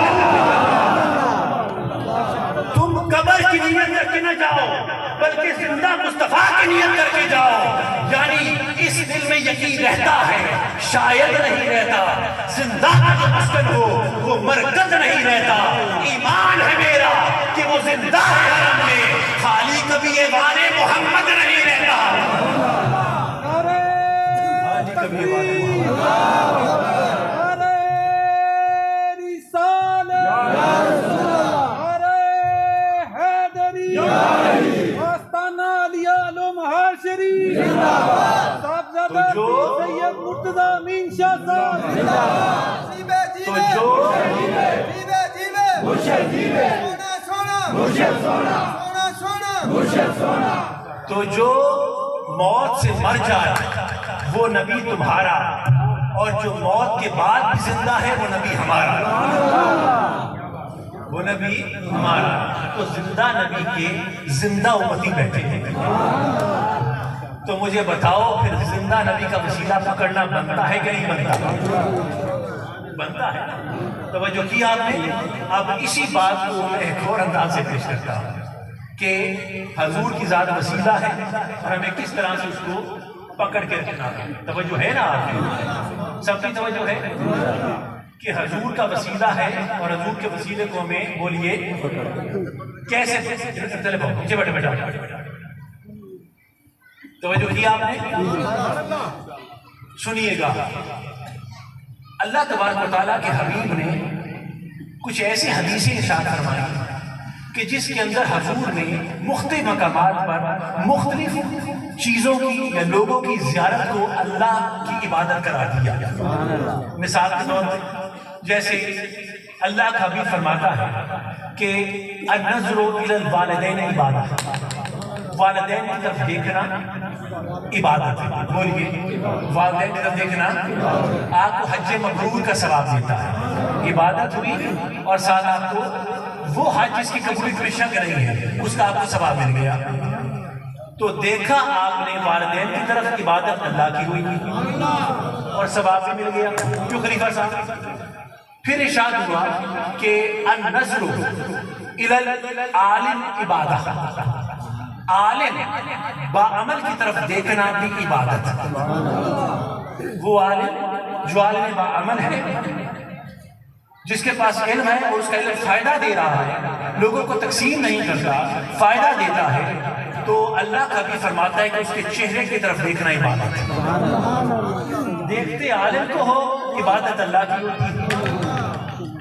تم قبر کی نیت کر کے نہ جاؤ بلکہ زندہ مصطفیٰ کی نیت کر کے جاؤ۔ یعنی اس دل میں یقین رہتا ہے، شاید نہیں رہتا، زندہ کا جو مسکن ہو وہ مرکز نہیں رہتا۔ ایمان ہے میرا کہ وہ زندہ ہے حرم میں، خالی کبھی ایوان محمد نہیں رہتا، خالی کبھی ایوان محمد۔ تو جو موت سے مر جائے وہ نبی تمہارا، اور جو موت کے بعد بھی زندہ ہے وہ نبی ہمارا، وہ نبی ہمارا۔ تو زندہ نبی کے زندہ امتی بیٹھے ہیں، تو مجھے بتاؤ پھر زندہ نبی کا وسیلہ پکڑنا بنتا ہے کہ نہیں بنتا؟ بنتا ہے۔ توجہ کی آپ نے؟ اب اسی بات کو میں ایک اور انداز سے پیش کرتا ہوں کہ حضور کی ذات وسیلہ ہے اور ہمیں کس طرح سے اس کو پکڑ کے رکھنا. توجہ ہے نا آپ کی؟ سب کی توجہ ہے کہ حضور کا وسیلہ ہے اور حضور کے وسیلے کو ہمیں بولیے کیسے نیچے بیٹھے بیٹھا توجہ کی آپ نے؟ سنیے گا اللہ تبارک و تعالیٰ کے حبیب نے کچھ ایسی حدیثیں ارشاد فرمائی کہ جس کے اندر حضور نے مختلف مقامات پر مختلف چیزوں کی یا لوگوں کی زیارت کو اللہ کی عبادت قرار دیا. مثال کے طور پر جیسے اللہ کا حبیب فرماتا ہے کہ النظر الی الوالدین عبادت، والدین کی طرف دیکھنا عبادت ہے. بولیے والدین کی طرف دیکھنا آپ کو حج مبرور کا ثواب دیتا ہے. عبادت ہوئی اور ساتھ آپ کو وہ حج جس کی قبولیت میں شک نہیں ہے اس کا آپ کو ثواب مل گیا. تو دیکھا آپ نے والدین کی طرف عبادت اللہ کی ہوئی اور ثواب بھی مل گیا. کیوں خلیفہ صاحب؟ پھر ارشاد ہوا کہ النظر الی العالم عبادت، عالم با عمل کی طرف دیکھنا بھی عبادت. وہ عالم جو عالم با عمل ہے، جس کے پاس علم ہے اور اس کا علم فائدہ دے رہا ہے، لوگوں کو تقسیم نہیں کرتا، فائدہ دیتا ہے، تو اللہ کا بھی فرماتا ہے کہ اس کے چہرے کی طرف دیکھنا عبادت ہے. دیکھتے عالم کو ہو عبادت اللہ کی ہوتی ہے.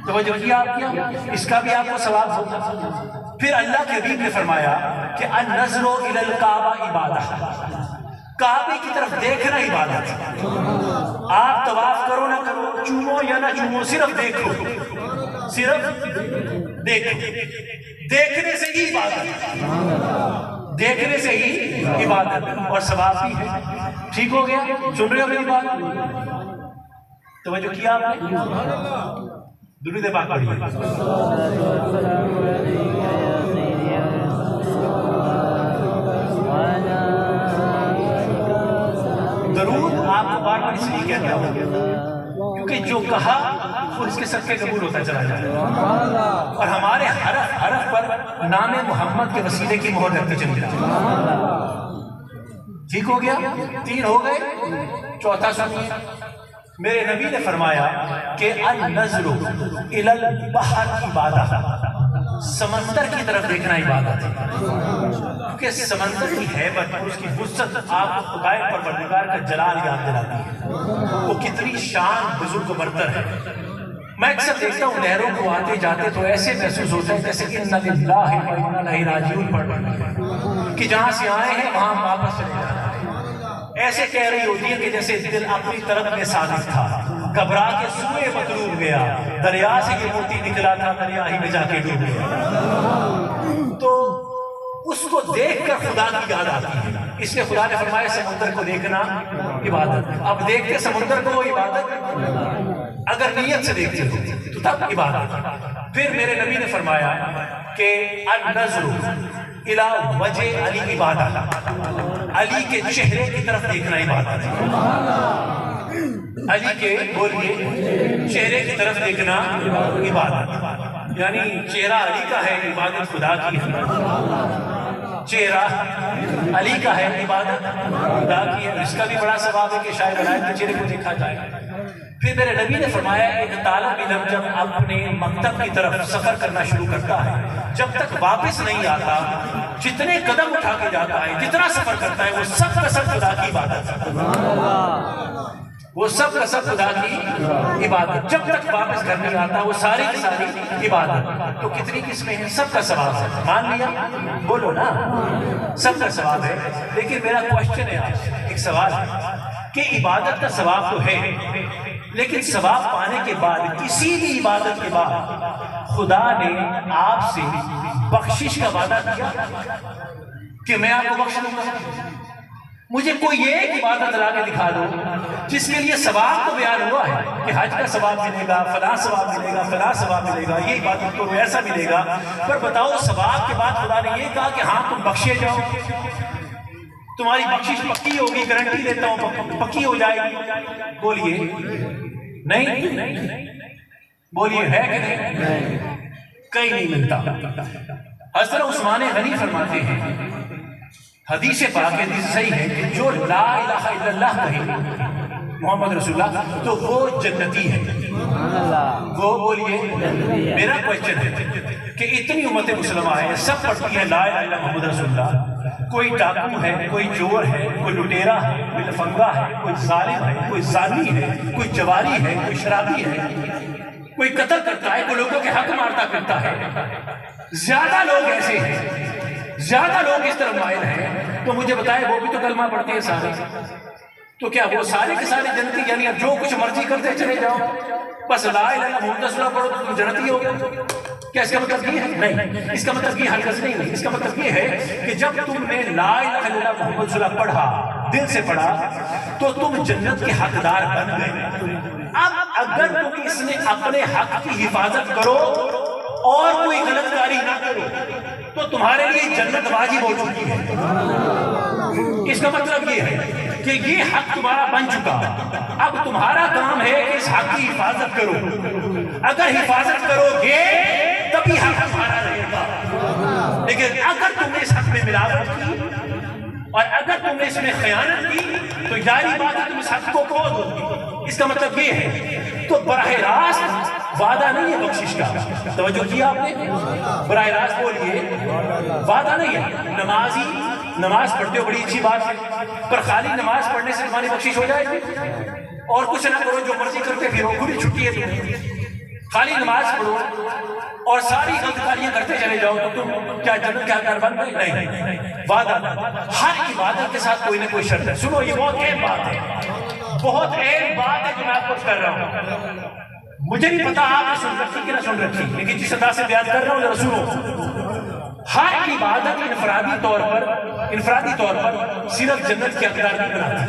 توجہ کیا آپ کیا؟ اس کا بھی آپ کو ثواب ہوگا. پھر اللہ کے حبیب نے فرمایا کہ النظر الی الکعبہ عبادت، کعبے کی طرف دیکھنا عبادت. آپ طواف کرو نہ کرو، چومو یا نہ چومو، صرف دیکھو، صرف دیکھو. دیکھنے سے ہی عبادت، دیکھنے سے ہی عبادت اور ثواب بھی ہے. ٹھیک ہو گیا؟ سن رہے ہو میری بات؟ توجہ کیا آپ نے؟ درود پاک پڑھیے. درود آپ کو بار بار اس لیے کہتا ہوں کیونکہ جو کہا وہ اس کے صدقے قبول ہوتا چلا جائے اور ہمارے حرف پر نام محمد کے وسیلے کی مہر لگتے چلی جائے. ٹھیک ہو گیا؟ 3 ہو گئے. چوتھا سنیے. میرے نبی نے فرمایا کہ النظر الی البحر عبادت، سمندر کی طرف دیکھنا عبادت ہے. کیونکہ سمندر کی ہیبت اور اس کی وسعت آپ کو خدائے پروردگار کا جلال یاد دلاتی ہے. وہ کتنی شان بزرگ و برتر ہے. میں اکثر دیکھتا ہوں لہروں کو آتے جاتے تو ایسے محسوس ہوتا ہے جیسے کہ انا للہ و انا الیہ راجعون پڑھ رہے ہیں کہ جہاں سے آئے ہیں وہاں واپس چلے جانا ہے. ایسے کہہ رہی ہوتی ہے کہ جیسے دل اپنی طرف میں صادق تھا، گھبرا کے سوئے مطلوب گیا، دریا سے یہ موتی نکلا تھا، دریا ہی میں جا کے ڈوب گیا. تو اس کو دیکھ کر خدا کی یاد آتی ہے. اس لیے خدا نے فرمایا سمندر کو دیکھنا عبادت. اب دیکھتے سمندر کو وہ عبادت، اگر نیت سے دیکھتے ہو تو تب عبادت. پھر میرے نبی نے فرمایا کہ النظر الی وجہ علی عبادت، علی کے چہرے کی طرف دیکھنا عبادت ہے. علی کے بولیے چہرے کی طرف دیکھنا عبادت. یعنی چہرہ علی کا ہے، عبادت خدا کی ہے. چہرہ علی کا ہے، عبادت خدا کی ہے. اس کا بھی بڑا ثواب ہے کہ شاید ولایت کے چہرے کو دیکھا جائے. پھر میرے نبی نے فرمایا ایک طالب علم جب اپنے مکتب کی طرف سفر کرنا شروع کرتا ہے، جب تک واپس نہیں آتا، جتنے قدم اٹھا کے جاتا ہے، جتنا سفر کرتا ہے، وہ سب کا سب خدا کی عبادت ہے. وہ سب کا سب خدا کی عبادت. جب تک واپس گھر نہیں آتا وہ ساری کی ساری عبادت. تو کتنی قسمیں ہیں؟ سب کا ثواب ہے. مان لیا؟ بولو نا، سب کا ثواب ہے. لیکن میرا کوشچن ہے، آج ایک سوال ہے کہ عبادت کا ثواب تو ہے، لیکن ثواب پانے کے بعد کسی بھی عبادت کے بعد خدا نے آپ سے بخشش کا وعدہ کیا کہ میں آپ کو بخش دوں گا. مجھے کوئی ایک عبادت لا کے دکھا دو جس کے لیے ثواب تو بیان ہوا ہے کہ حج کا ثواب ملے گا، فلاں ثواب ملے گا، فلاں ثواب ملے گا، یہ عبادت کرو ایسا ملے گا. پر بتاؤ ثواب کے بعد خدا نے یہ کہا کہ ہاں تم بخشے جاؤ، تمہاری بخشش پکی ہوگی، گارنٹی دیتا ہوں پکی ہو جائے گی. بولیے نہیں؟ بولیے ہے کہ نہیں؟ کہیں نہیں ملتا. حضرت عثمان غنی فرماتے ہیں حدیث پاک حدیث صحیح ہے کہ جو لا الہ الا اللہ کہے محمد رسول اللہ تو وہ جنتی ہے. وہ بولیے. میرا کوئسچن ہے کہ اتنی امت مسلمہ ہے, سب پڑھتی ہے لا الہ الا محمد رسول اللہ, کوئی ڈاکو ہے, کوئی چور ہے, کوئی لٹیرا ہے, کوئی لفنگا ہے, کوئی ظالم ہے, کوئی زانی ہے, کوئی جواری ہے, کوئی شرابی ہے, کوئی قتل کرتا ہے, کوئی لوگوں کے حق مارتا پھرتا ہے. زیادہ لوگ ایسے ہیں, زیادہ لوگ اس طرف مائل ہیں. تو مجھے بتائے وہ بھی تو کلمہ پڑھتے ہیں سارے, تو کیا وہ سارے کے سارے جنتی؟ یعنی اب جو کچھ مرضی کرتے چلے جاؤ, بس لا الہ الا محمد رسول اللہ پڑھو تو تم جنتی ہو گئے. کیا اس کا مطلب یہ ہے؟ نہیں, اس کا مطلب یہ ہرگز نہیں ہے. اس کا مطلب یہ ہے کہ جب تم نے لا الہ الا اللہ محمد رسول اللہ پڑھا, دل سے پڑھا, تو تم جنت کے حقدار بن گئے. اب اگر تم اس میں اپنے حق کی حفاظت کرو اور کوئی غلط کاری نہ کرو تو تمہارے لیے جنت واجب ہو چکی ہے. اس کا مطلب یہ ہے کہ یہ حق تمہارا بن چکا, اب تمہارا کام ہے کہ اس حق کی حفاظت کرو. اگر حفاظت کرو گے تبھی حق تمہارا رہے گا. لیکن اگر تم نے اس حق میں ملاوٹ کی اور اگر تم نے اس میں خیانت کی تو ظاہری بات ہے تم اس حق کو کھو دو گے. اس کا مطلب یہ ہے. تو براہ راست وعدہ نہیں ہے بخشش کا, توجہ کیا آپ نے؟ براہ راست بولیے, وعدہ نہیں ہے. نمازی نماز پڑھتے ہو بڑی اچھی بات ہے, پر خالی نماز پڑھنے سے تمہاری بخشش ہو جائے گی؟ اور کچھ نہ کرو, جو مرضی کرتے پھرو, کھلی چھٹی ہے تمہیں. خالی نماز پڑھو اور ساری غلط کاریاں کرتے چلے جاؤ تو تم کیا جنت کے حقدار بن گئے؟ نہیں. وعدہ ہر عبادت کے ساتھ کوئی نہ کوئی شرط ہے. سنو, یہ بہت اہم بات ہے, بہت اہم بات ہے جو میں آپ کو کر رہا ہوں. مجھے نہیں پتا آپ نے سن رکھی کہ نہ سن رکھی, لیکن جس انداز سے بیان کر رہا ہوں ذرا سنو. ہر عبادت انفرادی طور پر صرف جنت کے حقدار نہیں بناتی.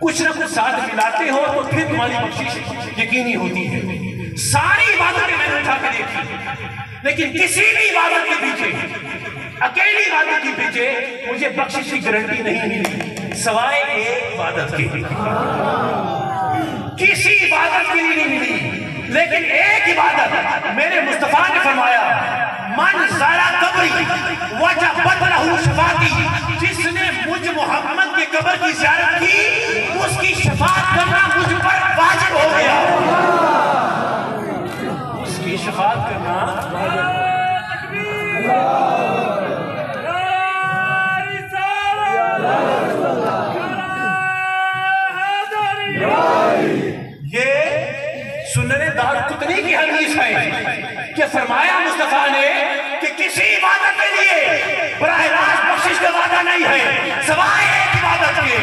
کچھ نہ کچھ ساتھ ملاتے ہو تو پھر تمہاری بخشش یقینی ہوتی ہے. ساری عبادتیں میں نے اٹھا کے دیکھی, لیکن کسی بھی عبادت کے پیچھے, اکیلی عبادت کے پیچھے مجھے بخشش کی گارنٹی نہیں ملی سوائے ایک عبادت کے. کسی عبادت کے لیے نہیں ملی, لیکن ایک عبادت میرے مصطفیٰ نے فرمایا, من زارا قبری وجبت لہ شفاعتی, جس نے مجھ محمد کے قبر کی زیارت کی اس کی شفاعت کرنا مجھ پر واجب ہو گیا. اس کی شفاعت کرنا سنن دارقطنی کی حدیث ہے کہ فرمایا مصطفیٰ نے کہ کسی عبادت کے لیے براہ راست بخشش کا وعدہ نہیں ہے سوائے ایک عبادت کے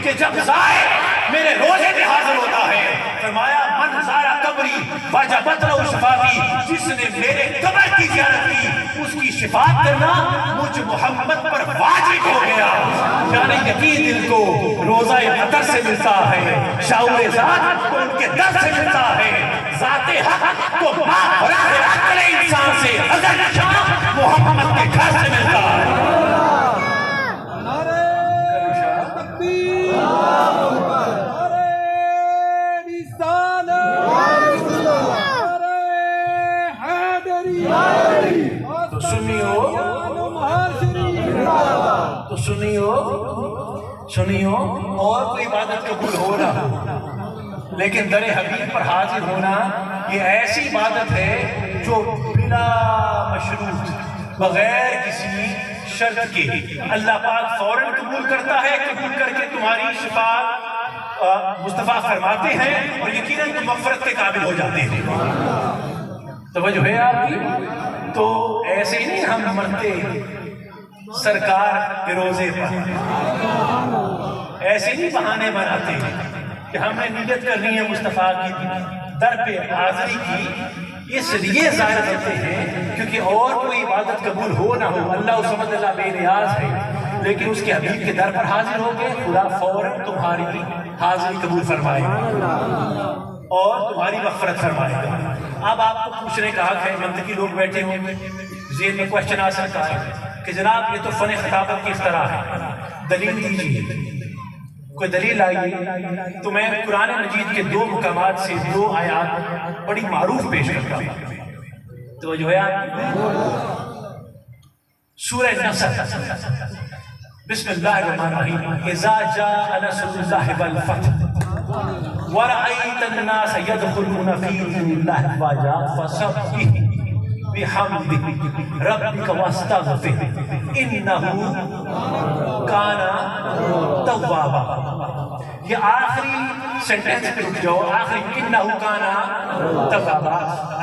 کہ جب زائر میرے روزے میں حاضر ہوتا ہے. فرمایا من زارا قبری وجبت لہ شفاعتی, جس نے میرے قبر کی زیارت کی اس کی شفاعت کرنا مجھ محمد پر واجب ہو گیا. یعنی یقین دل کو روزہ قدر سے ملتا ہے, شعور ذات کو ان کے در سے ملتا ہے, ذات حق کو براہ عقل انسان سے اگر شاہ محمد کے گھر سے ملتا ہے. تو سنیو, اور کوئی عبادت قبول ہو نہ ہو, لیکن در حبیب پر حاضر ہونا یہ ایسی عبادت ہے جو بلا مشروط, بغیر کسی شرط کے اللہ پاک فوراً قبول کرتا ہے. قبول کر کے تمہاری شفاعت مصطفیٰ فرماتے ہیں اور یقیناً تم مغفرت کے قابل ہو جاتے ہیں. توجہ ہے آپ کی؟ تو ایسے ہی نہیں ہم مرتے سرکار کے روزے پر, ایسے نہیں بہانے بناتے کہ ہم نے نیت کرنی ہے مصطفیٰ کی در پہ حاضری کی, اس لیے ظاہر کرتے ہیں کیونکہ اور کوئی عبادت قبول ہو نہ ہو, اللہ سمجھ اللہ بے نیاز ہے, لیکن اس کے حبیب کے در پر حاضر ہو گئے, خدا فوراً تمہاری حاضری قبول فرمائے اور تمہاری مغفرت فرمائے گا. اب آپ کو پوچھنے کا حق ہے, منطقی لوگ بیٹھے ہوں گے, ذہن میں کوشچن آ سکتا ہے کہ جناب یہ تو فن خطابت کی اختراع ہے, دلیل دیجیے, کوئی دلیل آئیے. تو میں قرآن مجید کے 2 مقامات سے 2 آیات بڑی معروف پیش کرتا ہوں. تو جو ہے آپ سورہ نصر بسم اللہ الرحمن الرحیم اذا جاء نصر اللہ والفتح ورأيت الناس يدخلون في دين الله أفواجا فسبح بحمد ربك واستغفر إنه كان توابا. یہ آخری سینٹنس پہ رک جاؤ، آخری انہو کانا توابا.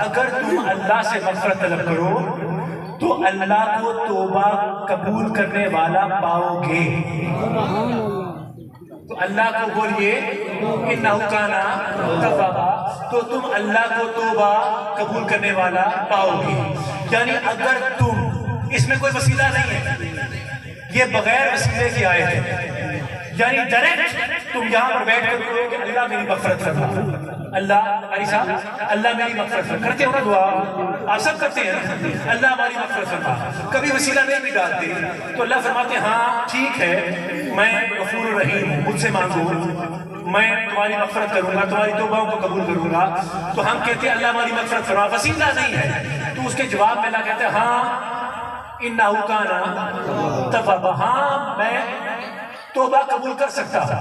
اگر تم اللہ سے مغفرت طلب کرو تو اللہ کو توبہ قبول کرنے والا پاؤ گے. تو اللہ کو بولیے انہو کانا توابا، تو تم اللہ کو توبہ قبول کرنے والا پاؤ گے. یعنی اگر تم، اس میں کوئی وسیلہ نہیں ہے، یہ بغیر وسیلے کی آیت ہے. یعنی ڈائریکٹ تم یہاں پر بیٹھ کر کہو کہ اللہ میری مغفرت فرما، اللہ علی صاحب اللہ میری مغفرت فرما. کرتے ہو نا دعا، آپ سب کرتے ہیں، اللہ ہماری مغفرت فرما. کبھی وسیلہ نہیں بھی ڈالتے تو اللہ فرماتے ہیں ہاں ٹھیک ہے، میں غفور الرحیم ہوں، مجھ سے مانگو، میں تمہاری مغفرت کروں گا، تمہاری توبہوں کو قبول کروں گا. تو ہم کہتے ہیں اللہ ہماری مغفرت فرما، وسیلہ نہیں ہے. تو اس کے جواب میں اللہ کہتے ہیں ہاں انہو کانا توابا، ہاں میں توبہ قبول کر سکتا ہوں،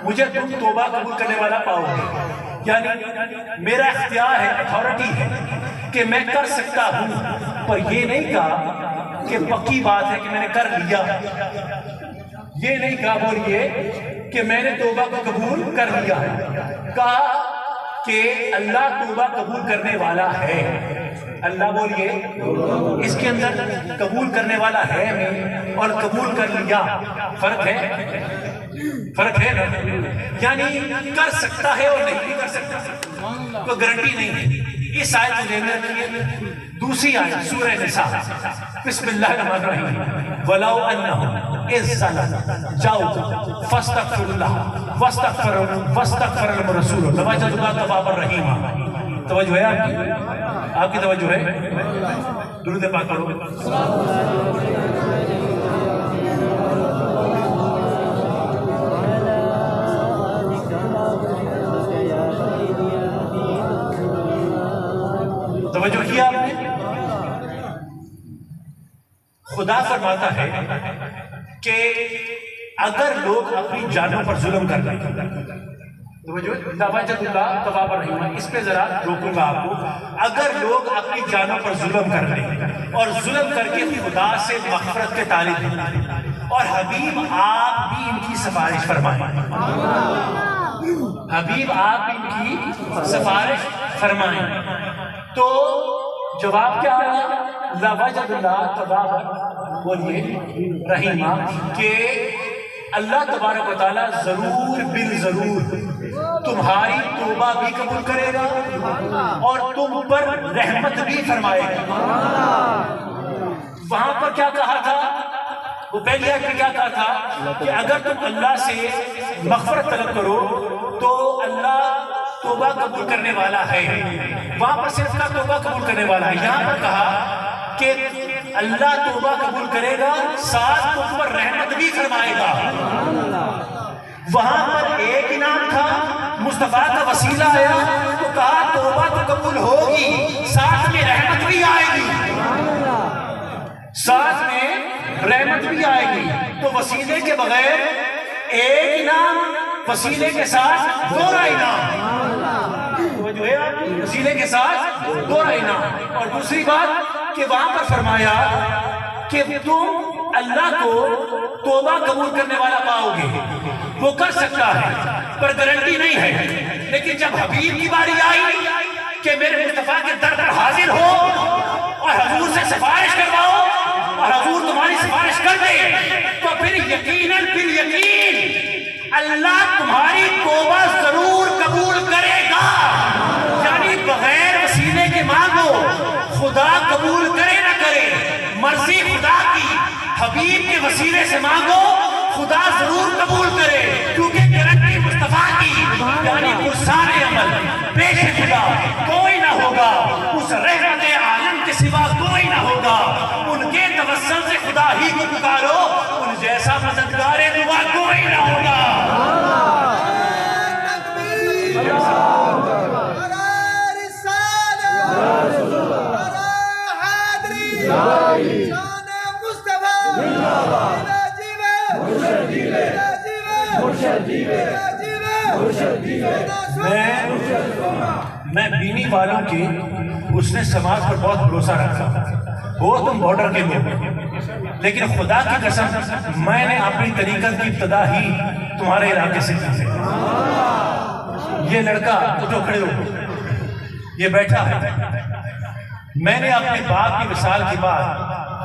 مجھے تم توبہ قبول کرنے والا پاؤ گے. یعنی میرا اختیار ہے، اتھارٹی ہے کہ میں کر سکتا ہوں، پر یہ نہیں کہا کہ پکی بات ہے کہ میں نے کر لیا. یہ نہیں کہا بولیے کہ میں نے توبہ کو قبول کر لیا ہے. کہا کہ اللہ توبہ قبول کرنے والا ہے. اللہ بولیے اس کے اندر قبول کرنے والا ہے میں اور قبول کر لیا فرق ہے، فرق ہے نا. یعنی کر سکتا ہے اور نہیں کر سکتا، کوئی گارنٹی نہیں ہے. اس آیت کو دیکھنے کے لیے دوسری آیت سورہ نساء بسم اللہ الرحمن الرحیم وَلَوْ أَنَّهُمْ إِذْ ظَلَمُوا جَاءُوكَ فَاسْتَغْفِرُوا اللَّهَ وَاسْتَغْفَرَ لَهُمُ الرَّسُولُ لَوَجَدُوا اللَّهَ تَوَّابًا رَحِيمًا. توجہ ہے آپ کی توجہ ہے؟ درود پاک پڑھو. توجہ کیا آپ نے؟ خدا فرماتا ہے کہ اگر لوگ اپنی جانوں پر ظلم کر رہے ہیں، لَوَجَدُوا اللَّهَ تَوَّابًا رَحِيمًا، اس پہ ذرا روکوں گا آپ کو. اگر لوگ اپنی جانوں پر ظلم کر رہے ہیں اور ظلم کر کے خدا سے مغفرت کے طالب ہیں، اور حبیب آپ بھی ان کی سفارش فرمائیں، حبیب آپ بھی ان کی سفارش فرمائیں، تو جواب کیا آیا؟ لَوَجَدُوا اللَّهَ تَوَّابًا بولیے رحیمًا، کہ اللہ تبارک و تعالیٰ ضرور بالضرور تمہاری توبہ بھی قبول کرے گا اور تم پر رحمت بھی فرمائے گا. وہاں پر کیا کہا تھا؟ وہ پہلی آیت میں کیا کہا تھا کہ اگر تم اللہ سے مغفرت طلب کرو تو اللہ توبہ قبول کرنے والا ہے. وہاں پر صرف کا توبہ قبول کرنے والا ہے. یہاں پر کہا کہ اللہ توبہ قبول کرے گا، ساتھ تم پر رحمت بھی فرمائے گا. وہاں پر ایک انعام تھا، مصطفیٰ کا وسیلہ آیا تو کہا توبہ تو قبول ہوگی، ساتھ میں رحمت بھی آئے گی، ساتھ میں رحمت بھی آئے گی. تو وسیلے کے بغیر ایک انعام، وسیلے کے ساتھ دوہرا انعام، جو ہے وسیلے کے ساتھ دوہرا انعام. اور دوسری بات کہ وہاں پر فرمایا کہ تم اللہ کو توبہ قبول کرنے والا پاؤ گے. وہ کر سکتا ہے پر گارنٹی نہیں ہے. لیکن جب حبیب کی باری آئی کہ میرے مصطفیٰ کے در پر حاضر ہو اور حضور سے سفارش کرواؤ اور حضور تمہاری سفارش کر دے، تو پھر یقیناً اللہ تمہاری توبہ ضرور قبول کرے گا. یعنی بغیر وسیلے کے مانگو، خدا قبول کرے نہ کرے مرضی خدا کی، حبیب کے وسیلے سے مانگو خدا ضرور قبول کرے، کیونکہ گارنٹی مصطفیٰ کی. یعنی اس سارے عمل پیش خدا کوئی نہ ہوگا، اس رحمت عالم کے سوا کوئی نہ ہوگا. ان کے توسل سے خدا ہی کو پکارو، ان جیسا مددگار دعا کوئی نہ ہوگا. شان مصطفیٰ میں بینی والوں کے حسن سماج پر بہت بھروسہ رکھتا ہوں. وہ تم بارڈر کے لوگ، لیکن خدا کی قسم میں نے اپنی طریقت کی ابتدا ہی تمہارے علاقے سے کی ہے. یہ لڑکا اٹھو کھڑے ہو، یہ بیٹھا ہے. میں نے اپنے باپ کی مثال کے بعد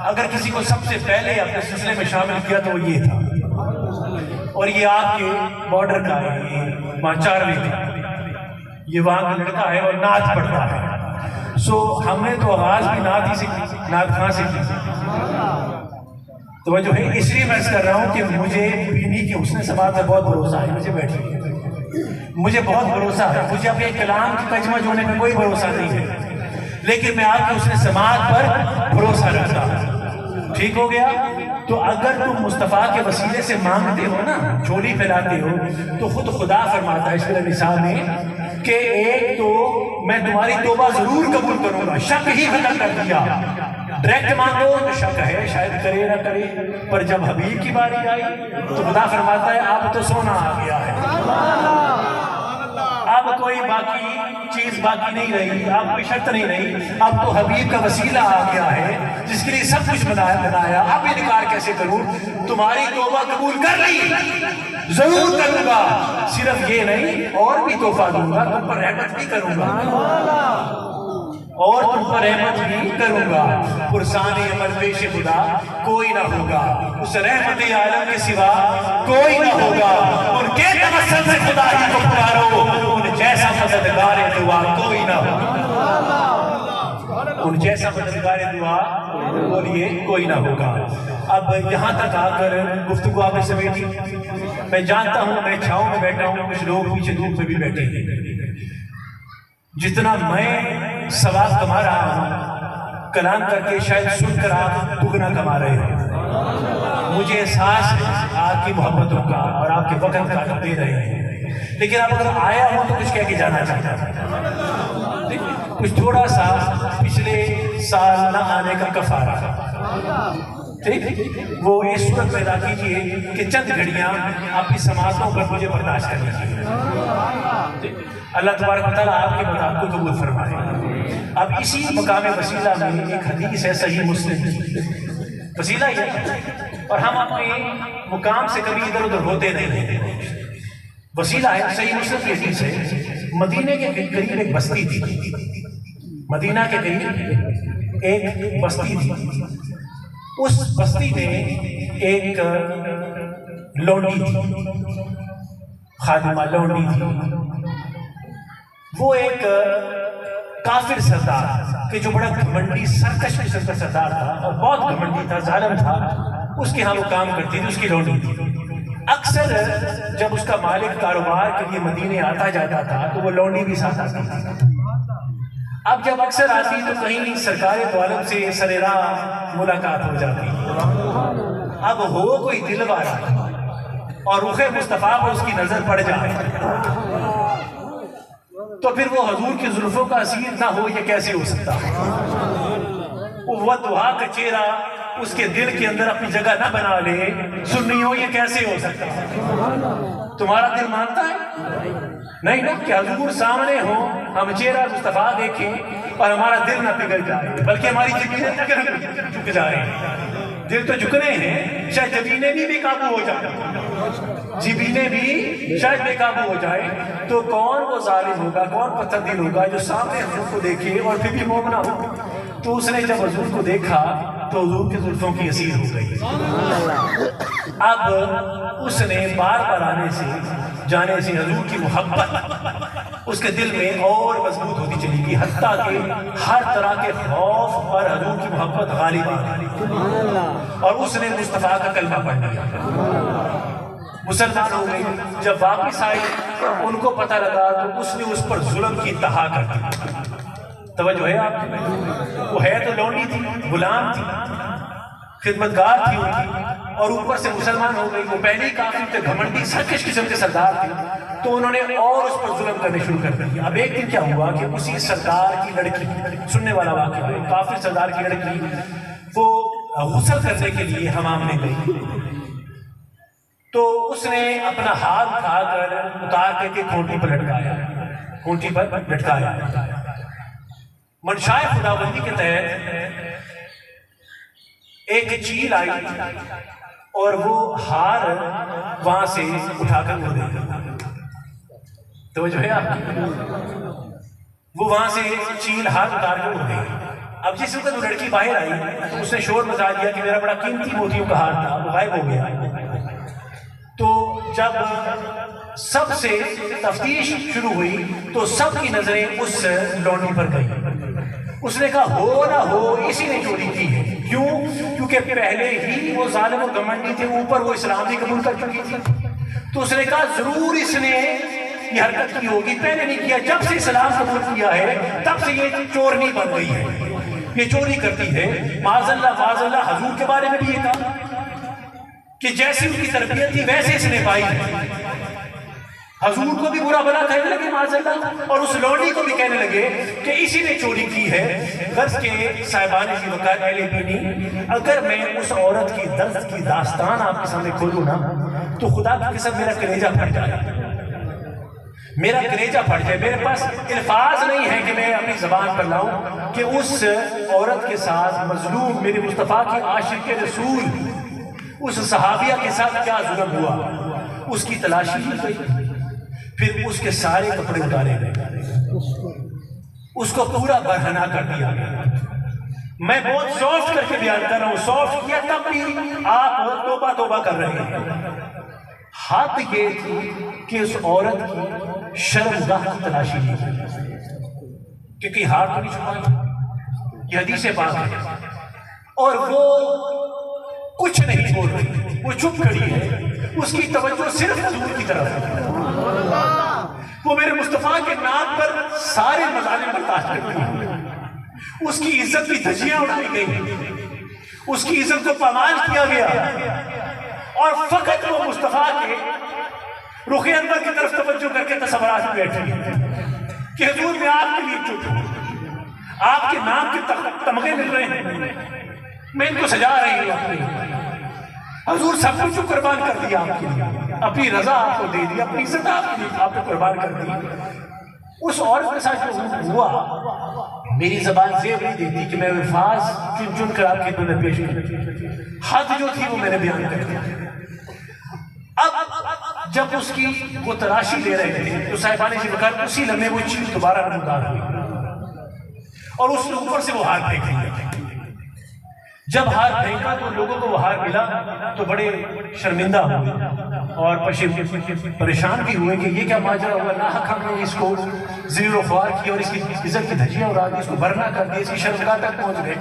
اگر کسی کو سب سے پہلے اپنے سلسلے میں شامل کیا تو وہ یہ تھا، اور یہ آپ کے بارڈر کا ہے. یہ وہاں چاروے کا، یہ وہاں کا لڑکا ہے اور نعت پڑھتا ہے. سو ہم نے تو آغاز بھی نعت ہی سے کی، نعت خاں سے کی. تو جو ہے اس لیے میں کر رہا ہوں کہ مجھے بینی کے حسن سماعت پر بہت بھروسہ ہے. مجھے بیٹھے مجھے بہت بھروسہ ہے. مجھے اپنے کلام کی کجمج ہونے میں کوئی بھروسہ نہیں ہے، لیکن میں آپ کے حسن سماعت پر بھروسہ رکھتا ہوں. ٹھیک ہو گیا؟ تو اگر تم مصطفیٰ کے وسیلے سے مانگتے ہو نا، جھولی پھیلاتے ہو، تو خود خدا فرماتا ہے سورہ نساء میں کہ ایک تو میں تمہاری توبہ ضرور قبول کروں گا. شک ہی ختم کر دیا. ڈائریکٹ مانگو تو شک ہے، شاید کرے نہ کرے، پر جب حبیب کی باری آئی تو خدا فرماتا ہے اب تو سونا آ گیا ہے، اب کوئی باقی چیز باقی نہیں رہی، اب کوئی شرط نہیں رہی. اب تو حبیب کا وسیلہ آ گیا ہے جس کے لیے سب کچھ بنایا. اب انکار کیسے کروں؟ تمہاری توبہ قبول کر لی، ضرور کروں گا. صرف یہ نہیں، اور بھی تحفہ دوں گا، تم پر رحمت بھی کروں گا، اور تم پر رحمت بھی کروں گا. پرسان عمل پیش خدا کوئی نہ ہوگا، اس رحمت عالم کے سوا کوئی نہ ہوگا. ان کے توسل سے خدا ہی کو پکارو، ان جیسا مددگار دعا کوئی نہ ہوگا. ان جیسا مددگار دعا بولیے کوئی نہ ہوگا. اب یہاں تک آ کر گفتگو آپ نے سمیٹی. میں جانتا ہوں میں چھاؤں میں بیٹھا ہوں، کچھ لوگ پیچھے دھوپ میں بھی بیٹھے ہیں. جتنا میں ثواب کما رہا ہوں کلام کر کے شاید سن کر آپ دگنا کما رہے ہیں. مجھے احساس ہے آپ کی محبتوں کا اور آپ کے وقت کا دے رہے ہیں، لیکن اب اگر آیا ہوں تو کچھ کہہ کے جانا چاہتا ہوں. کچھ تھوڑا سا پچھلے سال نہ آنے کا کفارہ، ٹھیک، وہ اس صورت پیدا کیجئے کہ چند گھڑیاں آپ کی سماعتوں پر مجھے برداشت کرنی چاہیے. اللہ تبارک و تعالیٰ آپ کی بات کو قبول فرمائے. اب اسی مقام وسیلہ میں ایک حدیث ہے صحیح مسلم کی، وسیلہ یہ ہے، اور ہم اپنے مقام سے کبھی ادھر ادھر ہوتے نہیں ہیں. وسیلہ ہے صحیح مسلم کی حدیث ہے. مدینے کے قریب ایک بستی تھی، مدینہ کے قریب ایک بستی تھی. اس بستی میں ایک لونڈی تھی، خادمہ لونڈی تھی. وہ ایک کافر سردار کہ جو بڑا گھمنڈی سرکش قسم کا سردار تھا اور بہت گھمنڈی تھا، ظالم تھا. اس کے ہاں وہ کام کرتی تھی، اس کی لونڈی تھی. اکثر جب اس کا مالک کاروبار کے لیے مدینے آتا جاتا تھا تو وہ لونڈی بھی ساتھ آتی تھی. اب جب اکثر آتی تو کہیں سرکار دو عالم سے سریراہ ملاقات ہو جاتی. اب ہو کوئی دل والا اور رخ مصطفیٰ پر اس کی نظر پڑ جائے تو پھر وہ حضور کی زلفوں کا اسیر نہ ہو، یہ کیسے ہو سکتا؟ وہ دعا کا چہرہ اس کے دل کے اندر اپنی جگہ نہ بنا لے، سنیوں یہ کیسے ہو سکتا؟ تمہارا دل مانتا ہے؟ نہیں نا کہ حضور سامنے ہو، ہم چہرہ مصطفیٰ دیکھیں اور ہمارا دل نہ پگھل جائے، بلکہ ہماری جبینیں جھک جائیں. دل تو جھکنے ہیں، شاید جبینیں بھی بے قابو ہو جائیں، جبینیں بھی شاید بے قابو ہو جائے. تو کون وہ ظالم ہوگا، کون پتھر دل ہوگا جو سامنے حضور کو دیکھے اور پھر بھی مومنہ ہو؟ تو اس نے جب حضور کو دیکھا تو حضور کے زلفوں کی اسیر ہو گئی. اب اس نے بار بار آنے سے جانے سے حضور کی محبت اس کے دل میں اور مضبوط ہوتی چلی گئی، حتیٰ کہ ہر طرح کے خوف پر حضور کی محبت غالب آ گئی اور اس نے مصطفیٰ کا کلمہ پڑھ لیا، مسلمان ہو گئی. جب واپس آئی ان کو پتہ لگا تو اس نے اس پر ظلم کی انتہا کر دی. توجہ ہے آپ کی؟ وہ ہے تو لونڈی تھی، غلام تھی، خدمتگار تھی ان کی، اور اوپر سے مسلمان ہو گئی. وہ پہلے ہی کافر تھے، گھمنڈی سرکش قسم کے سردار تھے، تو انہوں نے اور اس پر ظلم کرنے شروع کر دیا. اب ایک دن کیا ہوا کہ اسی سردار کی لڑکی، سننے والا واقعہ ہے، کافر سردار کی لڑکی وہ غسل کرنے کے لیے حمام میں گئی. تو اس نے اپنا ہاتھ اٹھا کر اتار کر کے کھونٹی پر لٹکایا، کھونٹی پر لٹکایا۔ منشائے خداوندی کے تحت ایک چیل آئی اور وہ ہار وہاں سے اٹھا کر اڑ گئی۔ تو جو ہے وہ وہاں سے چیل ہاتھ اتار کر اڑ گئی۔ اب جس وقت وہ لڑکی باہر آئی تو اس نے شور مچا دیا کہ میرا بڑا قیمتی موتیوں کا ہار تھا، وہ غائب ہو گیا۔ تو جب سب سے تفتیش شروع ہوئی تو سب کی نظریں اس لونڈی پر گئی۔ اس نے کہا ہو نہ ہو اسی نے چوری کی ہے۔ کیوں؟ کیونکہ پہلے ہی وہ ظالم و گھمنڈی تھے، اوپر وہ اسلام بھی قبول کر چکی تھی۔ تو اس نے کہا ضرور اس نے یہ حرکت کی ہوگی، پہلے نہیں کیا، جب سے اسلام قبول کیا ہے تب سے یہ چورنی بن گئی ہے، یہ چوری کرتی ہے۔ معاذ اللہ حضور کے بارے میں بھی یہ کہا کہ جیسی ان کی تربیت تھی ویسے اس نے پائی ہے۔ حضور کو بھی برا بلا کہنے لگے معاذ اللہ، اور اس لونڈی کو بھی کہنے لگے کہ اسی نے چوری کی ہے۔ غرض کے صاحبان کی وقت اہل دینی، اگر میں اس عورت کی درد کی داستان آپ کے سامنے کھولوں نا تو خدا کی قسم میرا کلیجہ پھٹ جائے، میرا کلیجہ پھٹ جائے۔ میرے پاس الفاظ نہیں ہے کہ میں اپنی زبان پر لاؤں کہ اس عورت کے ساتھ مظلوم میرے مصطفیٰ کی عاشق کے رسول اس صحابیہ کے ساتھ کیا ظلم ہوا۔ اس کی تلاشی کی گئی، پھر اس کے سارے کپڑے اتارے گئے، اس کو پورا برہنہ کر دیا گیا۔ میں بہت سافٹ کر کے بیان کر رہا ہوں، سافٹ کیا تب بھی آپ توبہ توبہ کر رہے ہیں۔ حد یہ تھی کہ اس عورت کی شرمگاہ کی تلاشی لی کیونکہ ہاتھ تو نہیں چھپائی، یہ حدیث پاک ہے، اور وہ کچھ نہیں بول رہی، وہ چپ کھڑی ہے، اس کی توجہ صرف حضور کی طرف ہے۔ وہ میرے مصطفیٰ کے نام پر سارے مظالم برداشت کرتی ہے، اس کی عزت کی دھجیاں اڑائی گئی، اس کی عزت کو پامال کیا گیا، اور فقط وہ مصطفیٰ کے رخ انور کی طرف توجہ کر کے تصورات میں بیٹھی کہ حضور میں آپ کے لیے چپ ہوں، آپ کے نام کے تمغے مل رہے ہیں، میں ان کو سجا رہی ہوں اپنی۔ حضور سب کچھ قربان کر دیا آپ کے لیے، اپنی رضا آپ کو دے دی، اپنی عزت آپ کے لیے آپ کو قربان کر دی۔ اس عورت کے ساتھ جو ہوا میری زبان زیب نہیں دیتی کہ میں الفاظ چن چن کر آپ کی خدمت میں پیش کروں، حد جو تھی وہ میں نے بیان کر دیا۔ اب جب اس کی وہ تلاشی لے رہے تھے تو صاحبان جی وقت اسی لمحے وہ چیز دوبارہ نمودار ہوئی اور اس نے اوپر سے وہ ہار پھینک دیا۔ جب ہار پھینکا تو لوگوں کو وہ ہار ملا تو بڑے شرمندہ ہوئے اور پریشان بھی ہوئے کہ یہ کیا ماجرا ہوا، ناحق ہم نے اس کو زیر و خوار کیا اور اس کی عزت کی دھجیاں اڑا دی، اس کو برنا کر دیا، اس کی شرمگاہ تک پہنچ گئے۔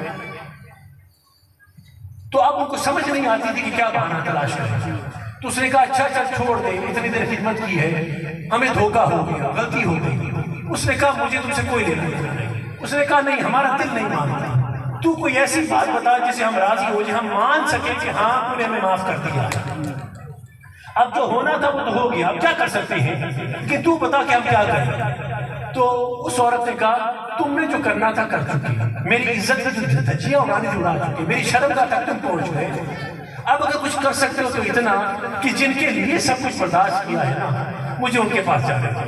تو اب ان کو سمجھ نہیں آتی تھی کہ کیا بہانہ تلاش کریں۔ تو اس نے کہا اچھا چل چھوڑ دے، اتنی دیر خدمت کی ہے، ہمیں دھوکہ ہو گیا، غلطی ہو گئی۔ اس نے کہا مجھے تم سے کوئی لینا نہیں۔ اس نے کہا نہیں، ہمارا دل نہیں مانتا، تو کوئی ایسی بات بتا جسے ہم راضی ہو جائے، ہم مان سکیں کہ ہاں تو نے ہمیں معاف کر دیا۔ اب جو ہونا تھا وہ تو ہو گیا، اب کیا کر سکتے ہیں کہ تو بتا کہ ہم کیا کریں۔ تو اس عورت نے کہا تم نے جو کرنا تھا کر چکی، میری عزت میں جو دھجیاں اڑانے جو اڑا چکی، میری شرمگاہ تک تم پہنچ گئے۔ اب اگر کچھ کر سکتے ہو تو اتنا کہ جن کے لیے سب کچھ برداشت کیا ہے نا، مجھے ان کے پاس جانے دو،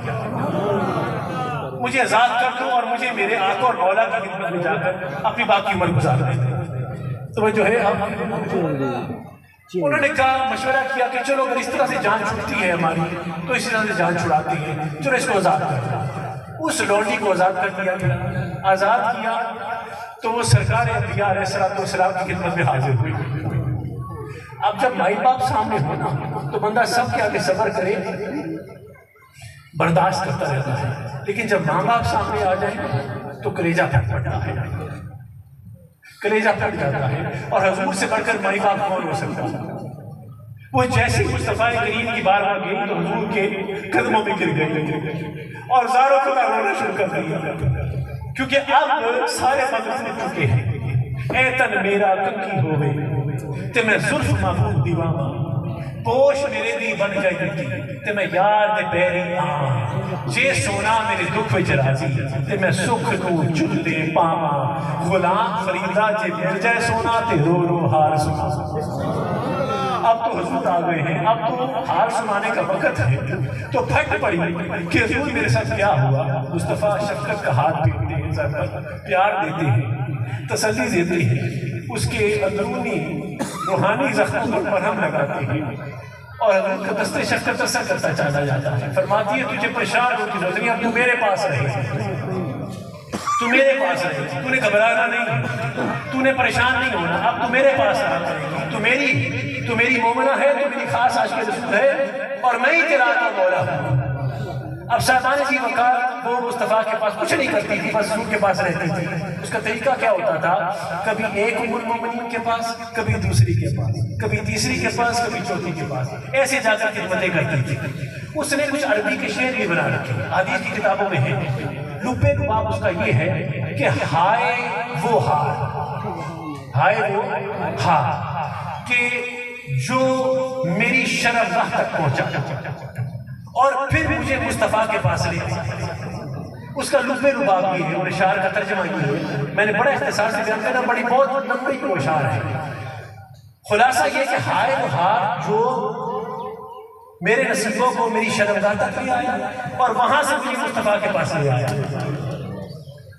مجھے آزاد کر دو اور مجھے میرے آقا اور مولا کی خدمت میں جا کر اپنی باقی عمر گزار دیں۔ تو وہ جو ہے انہوں نے کہا، مشورہ کیا کہ چلو اگر اس طرح سے جان چھوٹتی ہے ہماری تو اسی طرح سے جان چھڑاتی ہے، چلو اس کو آزاد کر دو۔ اس لونڈی کو آزاد کر دیا گیا، آزاد کیا تو وہ سرکار انبیاء علیہ السلام کی خدمت میں حاضر ہوئی۔ اب جب مائی باپ سامنے ہونا تو بندہ سب کے آگے صبر کرے، برداشت کرتا رہتا ہے، لیکن جب ماں باپ سامنے آ جائیں تو کلیجہ پھٹ پڑتا ہے، کلیجہ پھٹ جاتا ہے۔ اور حضور سے بڑھ کر مائی باپ کون ہو سکتا ہے؟ وہ جیسے مصطفیٰ کریم کی بارگاہ گئی تو حضور کے قدموں میں گر گئی اور زاروں کو رونا شروع کر دیا، کیونکہ اب سارے مقصد مل چکے ہیں۔ اے تن میرا ککی ہو گئی تے میں زلف محبوب دیوانا، پوش میرے دی بن گئی تے میں یار دے پیری آن، جے سونا میرے دکھ وچ راضی تے میں سکھ کو چل دے پاواں، غلام فریدہ جے مل جائے سونا تے رو رو ہار سنا۔ اب تو حضور آ گئے ہیں، اب تو حال سنانے کا وقت ہے. تو پھٹ پڑی کہ حضور میرے ساتھ کیا ہوا. مصطفیٰ شفقت کا ہاتھ پھیرتے ہیں، سر پر پیار دیتے ہیں، تسلی دیتے ہیں، اس کے اندرونی روحانی زخموں پر مرہم لگاتے ہیں اور حضور کا دست شفقت اثر کرتا چلا جاتا ہے. فرماتی ہے تجھے پریشان ہو کی ضرورت نہیں، اب تو میرے پاس رہے، تو میرے پاس رہے، تو نے گھبرانا نہیں، تو نے پریشان نہیں ہونا، اب تو میرے پاس رہا، تو میری مومنہ ہے، تو میری خاص عاشق رسول ہے اور میں ہی تیرا کا مولا ہوں. اب صاحبان جی وقار وہ مصطفیٰ کے پاس کچھ نہیں کرتی تھی، بس حضور کے پاس رہتی تھی. اس کا طریقہ کیا ہوتا تھا؟ کبھی ایک ام المومنین کے پاس، کبھی دوسری کے پاس، کبھی تیسری کے پاس، کبھی چوتھی کے پاس، ایسے جا کر خدمتیں کرتی تھی. اس نے کچھ عربی کے شعر بھی بنا رکھے، حدیث کی کتابوں میں ہے. لبے لباب اس کا یہ ہے کہ ہائے وہ ہار، ہائے وہ ہار کہ جو میری شرمگاہ تک پہنچا اور پھر مجھے مصطفیٰ کے پاس لے گیا. اس کا لبے لباب یہ ہے اور اشعار کا ترجمہ یہ ہے. میں نے بڑا اختصار سے بیان کرنا، بڑی بہت لمبی کو اشعار ہے. خلاصہ یہ کہ ہائے وہ ہار جو میرے نصیبوں کو میری شرمگاہ تک لے آیا اور وہاں سے مجھے مصطفیٰ کے پاس لے آیا.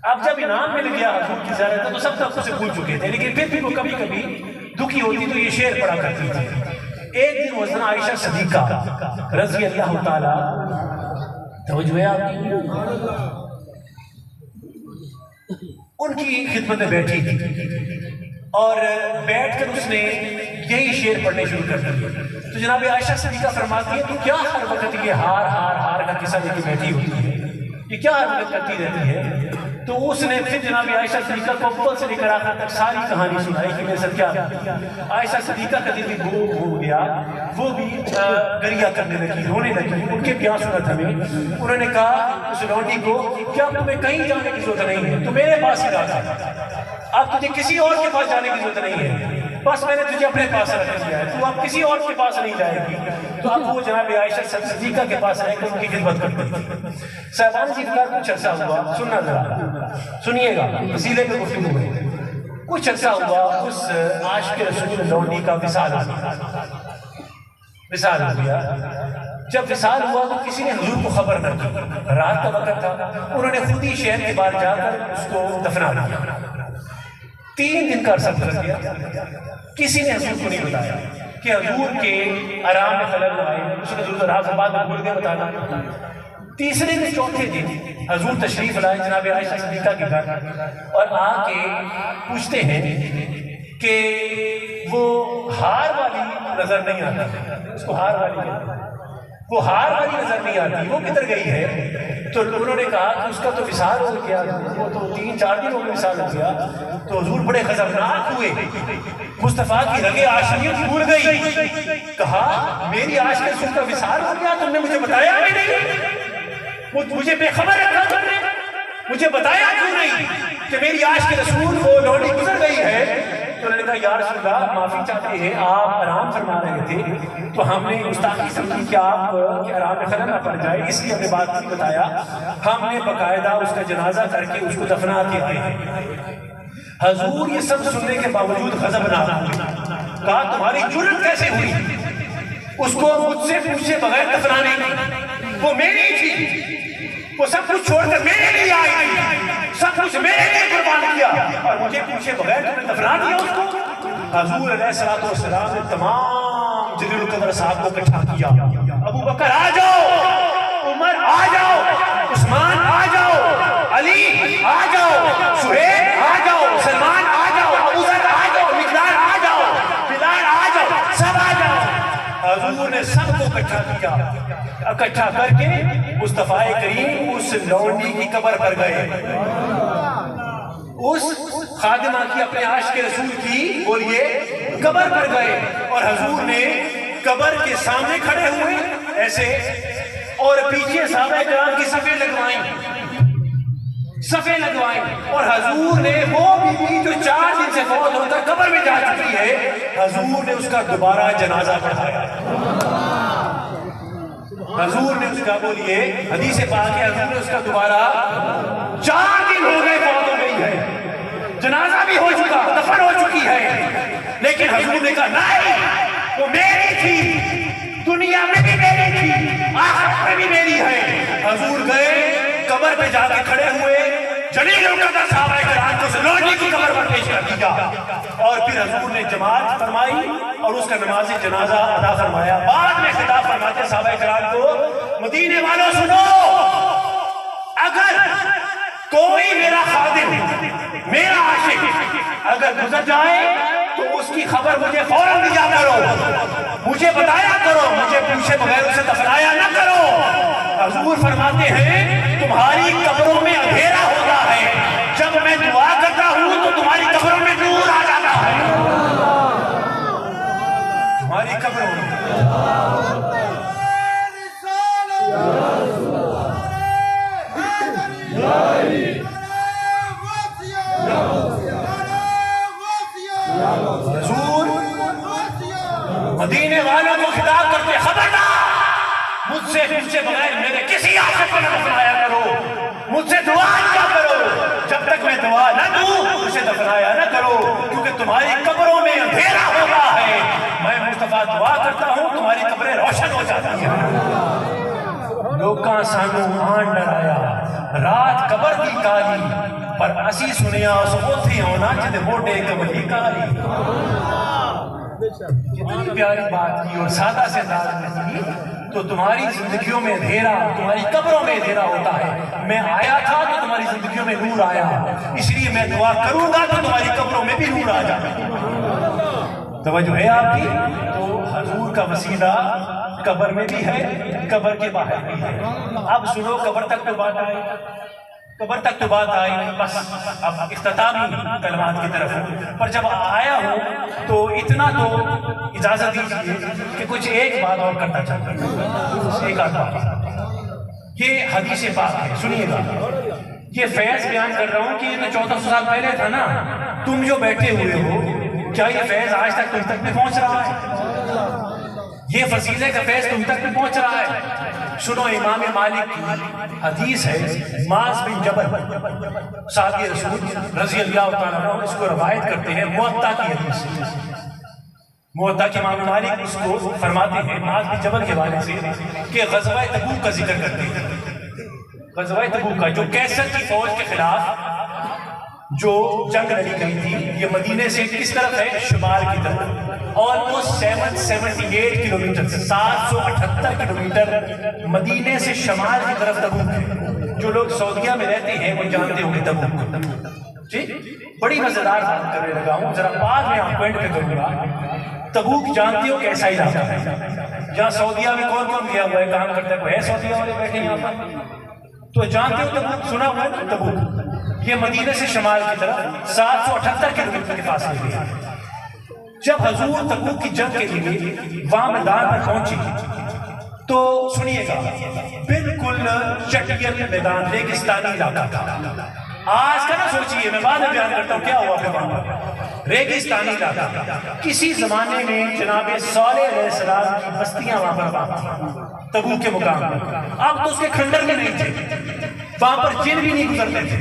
اب جب انعام مل گیا حضور کی زیارت تو سب تک اسے بھول چکے تھے، لیکن پھر بھی وہ کبھی کبھی دکھی ہوتی تو یہ شعر پڑھا کرتی تھی. ایک دن حضرت عائشہ صدیقہ رضی اللہ تعالی توجہ ہے آپ کی، ان کی خدمت میں بیٹھی تھی اور بیٹھ کر اس نے یہی شعر پڑھنے شروع کر دیے. تو جناب عائشہ صدیقہ فرماتی ہے تو کیا ہر وقت یہ ہار ہار ہار کا قصہ لے کے بیٹھی ہوتی ہے، یہ کیا ہر وقت کرتی رہتی ہے؟ تو اس نے پھر جناب عائشہ صدیقہ کو اول سے لے کر آخر تک ساری کہانی سنائی کہ میرے ساتھ کیا. عائشہ صدیقہ کا دل بھی گم ہو گیا، وہ بھی گریہ کرنے لگی، رونے لگی. ان کے پیاس سنا تھا. انہوں نے کہا اس لونڈی کو کہ اب تمہیں کہیں جانے کی ضرورت نہیں ہے، تو میرے پاس ہی رہا، اب تجھے کسی اور کے پاس جانے کی ضرورت نہیں ہے، بس میں نے تجھے اپنے پاس رکھ دیا ہے، تو اب کسی اور کے پاس نہیں جائے گی. تو اب وہ جناب عائشہ صدیقہ کے پاس رہ کر ان کی خدمت کرتی تھی. صاحبان جی کا کچھ عرصہ ہوا، سننا ذرا سنیے گا وسیلے پہ گفتگو میں. کچھ عرصہ ہوا اس عاشق رسول لونڈی کا وصال ہو گیا. جب وصال ہوا تو کسی نے حضور کو خبر نہ کی، رات کا وقت تھا. انہوں نے خود ہی شہر کے باہر جا کر اس کو دفنا دیا. 3 دن کا عرصہ گزر گیا، کسی نے حضور کو نہیں بتایا کہ حضور کے آرام میں خلل آئے. اس نے حضور رات بعد میں بھول گئے بتانا. تیسرے میں چوتھے دن حضور تشریف لائے جناب عائشہ صدیقہ کے گھر اور آ کے پوچھتے ہیں کہ وہ ہار والی نظر نہیں آتی. اس کو ہار والی کہتے ہیں، وہ ہار والی نظر نہیں آتی، وہ کدھر گئی ہے؟ تو انہوں نے کہا کہ اس کا تو وصال ہو گیا، وہ تو 3-4 دن ہو گئے وصال ہو گیا. تو حضور بڑے غضبناک ہوئے، مصطفیٰ کی رگے عاشقیت پھول گئی. کہا میری عاشق رسول کا وصال ہو گیا، تم نے مجھے بتایا بھی نہیں، مجھے بے خبر رکھا تم نے، مجھے بتایا کیوں نہیں کہ میری عاشق رسول وہ لونڈی گزر گئی ہے؟ تو انہوں نے کہا یا رسول اللہ معافی چاہتے ہیں، آپ آرام فرما رہے تھے تو ہم نے گستاخی سمجھی کہ آپ کے آرام میں خلل نہ پڑ جائے، اس لیے ہم نے بات نہیں بتایا. ہم نے باقاعدہ اس کا جنازہ کر کے اس کو دفنا کے آئے ہیں. حضور یہ سب سننے کے باوجود غضبناک ہوئے. کہا تمہاری جرأت کیسے ہوئی اس کو مجھ سے پوچھے بغیر دفنانے کی؟ وہ میری تھی، وہ سب کچھ چھوڑ کر میرے لیے آئی تھی، سب کچھ میرے لیے قربان کیا اور مجھے پوچھے بغیر تم نے دفنا دیا اس کو. حضور علیہ السلام نے تمام جلیل القدر صاحب کو اکٹھا کیا. ابو بکر آ جاؤ، عمر آ جاؤ، عثمان آ جاؤ، علی آ جاؤ، سہیل آ جاؤ، سلمان آ جاؤ، ابو ذر آ جاؤ، مقداد آ جاؤ، بلال آ جاؤ، سب آ جاؤ. حضور نے سب کو اکٹھا کیا. اکٹھا کر کے مصطفیٰ کریم اس لونڈی کی قبر پر گئے، اس خادمہ کی اپنے عاشق رسول کی بولیے قبر پر گئے. اور حضور نے قبر کے سامنے کھڑے ہوئے ایسے اور پیچھے صحابہ کرام کی صفیں لگوائیں اور حضور نے وہ بیوی جو 4 دن سے فوت ہوتا قبر میں جا چکی ہے، حضور نے اس کا دوبارہ جنازہ پڑھایا. حضور نے اس کا بولیے حدیث پاک ہے، حضور نے اس کا دوبارہ 4 دن ہو گئے فوت ہو گئی ہے، جنازہ بھی ہو چکا، دفن ہو چکی ہے، لیکن حضور نے کہا نہیں وہ میری تھی، دنیا میں بھی میری تھی، آخرت میں بھی میری ہے۔ حضور گئے قبر پہ جا کے کھڑے ہوئے، جلیل القدر صحابہ کرام کو سلوٹی کی قبر پر پیش کر دیا، اور پھر حضور نے جماعت فرمائی اور اس کا نماز جنازہ ادا فرمایا۔ بعد میں خطاب فرماتے صحابہ کرام کو، مدینے والوں سنو، اگر کوئی میرا خادم، میرا عاشق اگر گزر جائے تو اس کی خبر مجھے فوراً دیا کرو، مجھے بتایا کرو، مجھے پوچھے بغیر اسے دفنایا نہ کرو۔ حضور فرماتے ہیں تمہاری قبروں میں اندھیرا ہوتا ہے، جب میں دعا کرتا ہوں تو تمہاری قبروں میں نور آ جاتا ہے۔ تمہاری قبروں میں حضور مدینے والوں کو خطاب کرتے، خبردار مجھ سے پوچھے بغیر میرے کسی عاشق کو نہ دفنایا کرو، مجھ سے دعا نہ کرو، جب تک میں دعا نہ دوں اسے دفنایا نہ کرو، کیونکہ تمہاری قبروں میں اندھیرا ہوتا ہے، میں مصطفیٰ دعا کرتا ہوں تمہاری قبریں روشن ہو جاتی ہیں۔ لوکاں سانو آن ڈرایا، رات قبر دی کالی، پر اسی سنیا اس اوتھے ہونا جدے موڈے قبری کالی۔ کتنی پیاری بات کی اور سادہ سے انداز میں کی، تو تمہاری زندگیوں میں اندھیرا، تمہاری قبروں میں اندھیرا ہوتا ہے، میں آیا تھا تو تمہاری زندگیوں میں نور آیا، اس لیے میں دعا کروں گا تو تمہاری قبروں میں بھی نور آ جائے۔ توجہ ہے آپ کی؟ تو حضور کا وسیلہ قبر میں بھی ہے، قبر کے باہر بھی ہے۔ اب سنو، قبر تک تو بات آئی، قبر تک تو بات آئی، بس اب اختتامی کلمات کی طرف ہوں، پر جب آیا ہوں تو اتنا تو اجازت دیجیے کہ کچھ ایک بات اور کرنا چاہتا ہوں، ایک آدھ بات۔ یہ حدیث پاک ہے، سنیے گا، یہ فیض بیان کر رہا ہوں کہ یہ تو 1400 سال پہلے تھا نا، تم جو بیٹھے ہوئے ہو، کیا یہ فیض آج تک تم تک بھی پہنچ رہا ہے؟ یہ فضیلے کا فیض تم تک بھی پہنچ رہا ہے؟ سنو، امام مالک کی حدیث ہے، معاذ بن جبل صحابی رسول رضی اللہ تعالیٰ عنہ اس کو روایت کرتے ہیں، موطا کی حدیث، موطا کے امام مالک اس کو فرماتے ہیں معاذ بن جبل کے بارے سے کہ غزوہ تبوک کا ذکر کرتے ہیں، غزوہ تبوک کا جو کیسر کی فوج کے خلاف جو جنگ لڑی گئی تھی، یہ مدینے سے کس طرف ہے؟ شمال کی طرف، آلموسٹ 778 کلومیٹر، 778 کلومیٹر مدینے سے شمال کی طرف تبوک ہے۔ جو لوگ سعودیہ میں رہتے ہیں وہ جانتے ہوں گے تبوک، ٹھیک؟ بڑی مزیدار بات کرنے لگا ہوں، ذرا بعد میں آپ پوائنٹ پہ کروں گا۔ تبوک جانتے ہو کیسا علاقہ ہے؟ جہاں سعودیہ میں کون کون گیا ہوا ہے، کام کرتا ہے، کوئی ہے سعودیہ والے بیٹھے یہاں پر؟ تو جانتے ہو تبوک، سنا ہوا ہے تبوک؟ یہ مدینہ سے شمال کی طرف 778 کلومیٹر کے فاصلے پہ ہے۔ جب حضور تبوک کی جنگ کے لیے وہاں میدان پر پہنچے تو سنیے گا، بالکل چٹیل میدان، ریگستانی علاقہ تھا۔ آج کا نہ سوچیے، میں بعد میں بیان کرتا ہوں کیا ہوا پھر وہاں پر۔ ریگستانی علاقہ، کسی زمانے میں جناب صالح علیہ السلام کی بستیاں وہاں پر واقع تھیں تبوک کے مقام پر، اب تو اس کے کھنڈر میں نہیں تھے، وہاں پر جن بھی نہیں گزرتے تھے،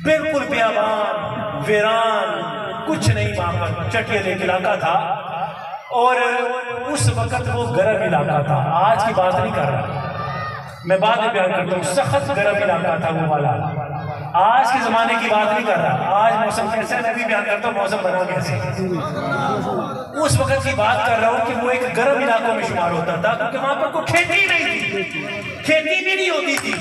بالکل بیابان ویران، کچھ نہیں وہاں پر، چٹیل ایک علاقہ تھا، اور اس وقت وہ گرم علاقہ تھا، آج کی بات نہیں کر رہا میں، بعد میں بیان کرتا ہوں، سخت گرم علاقہ تھا وہ والا، آج کے زمانے کی بات نہیں کر رہا، آج موسم کیسے ہے میں بھی بیان کرتا ہوں موسم بنا کیسے، اس وقت کی بات کر رہا ہوں کہ وہ ایک گرم علاقوں میں شمار ہوتا تھا، کیونکہ وہاں پر کوئی کھیتی نہیں تھی، کھیتی بھی نہیں ہوتی تھی،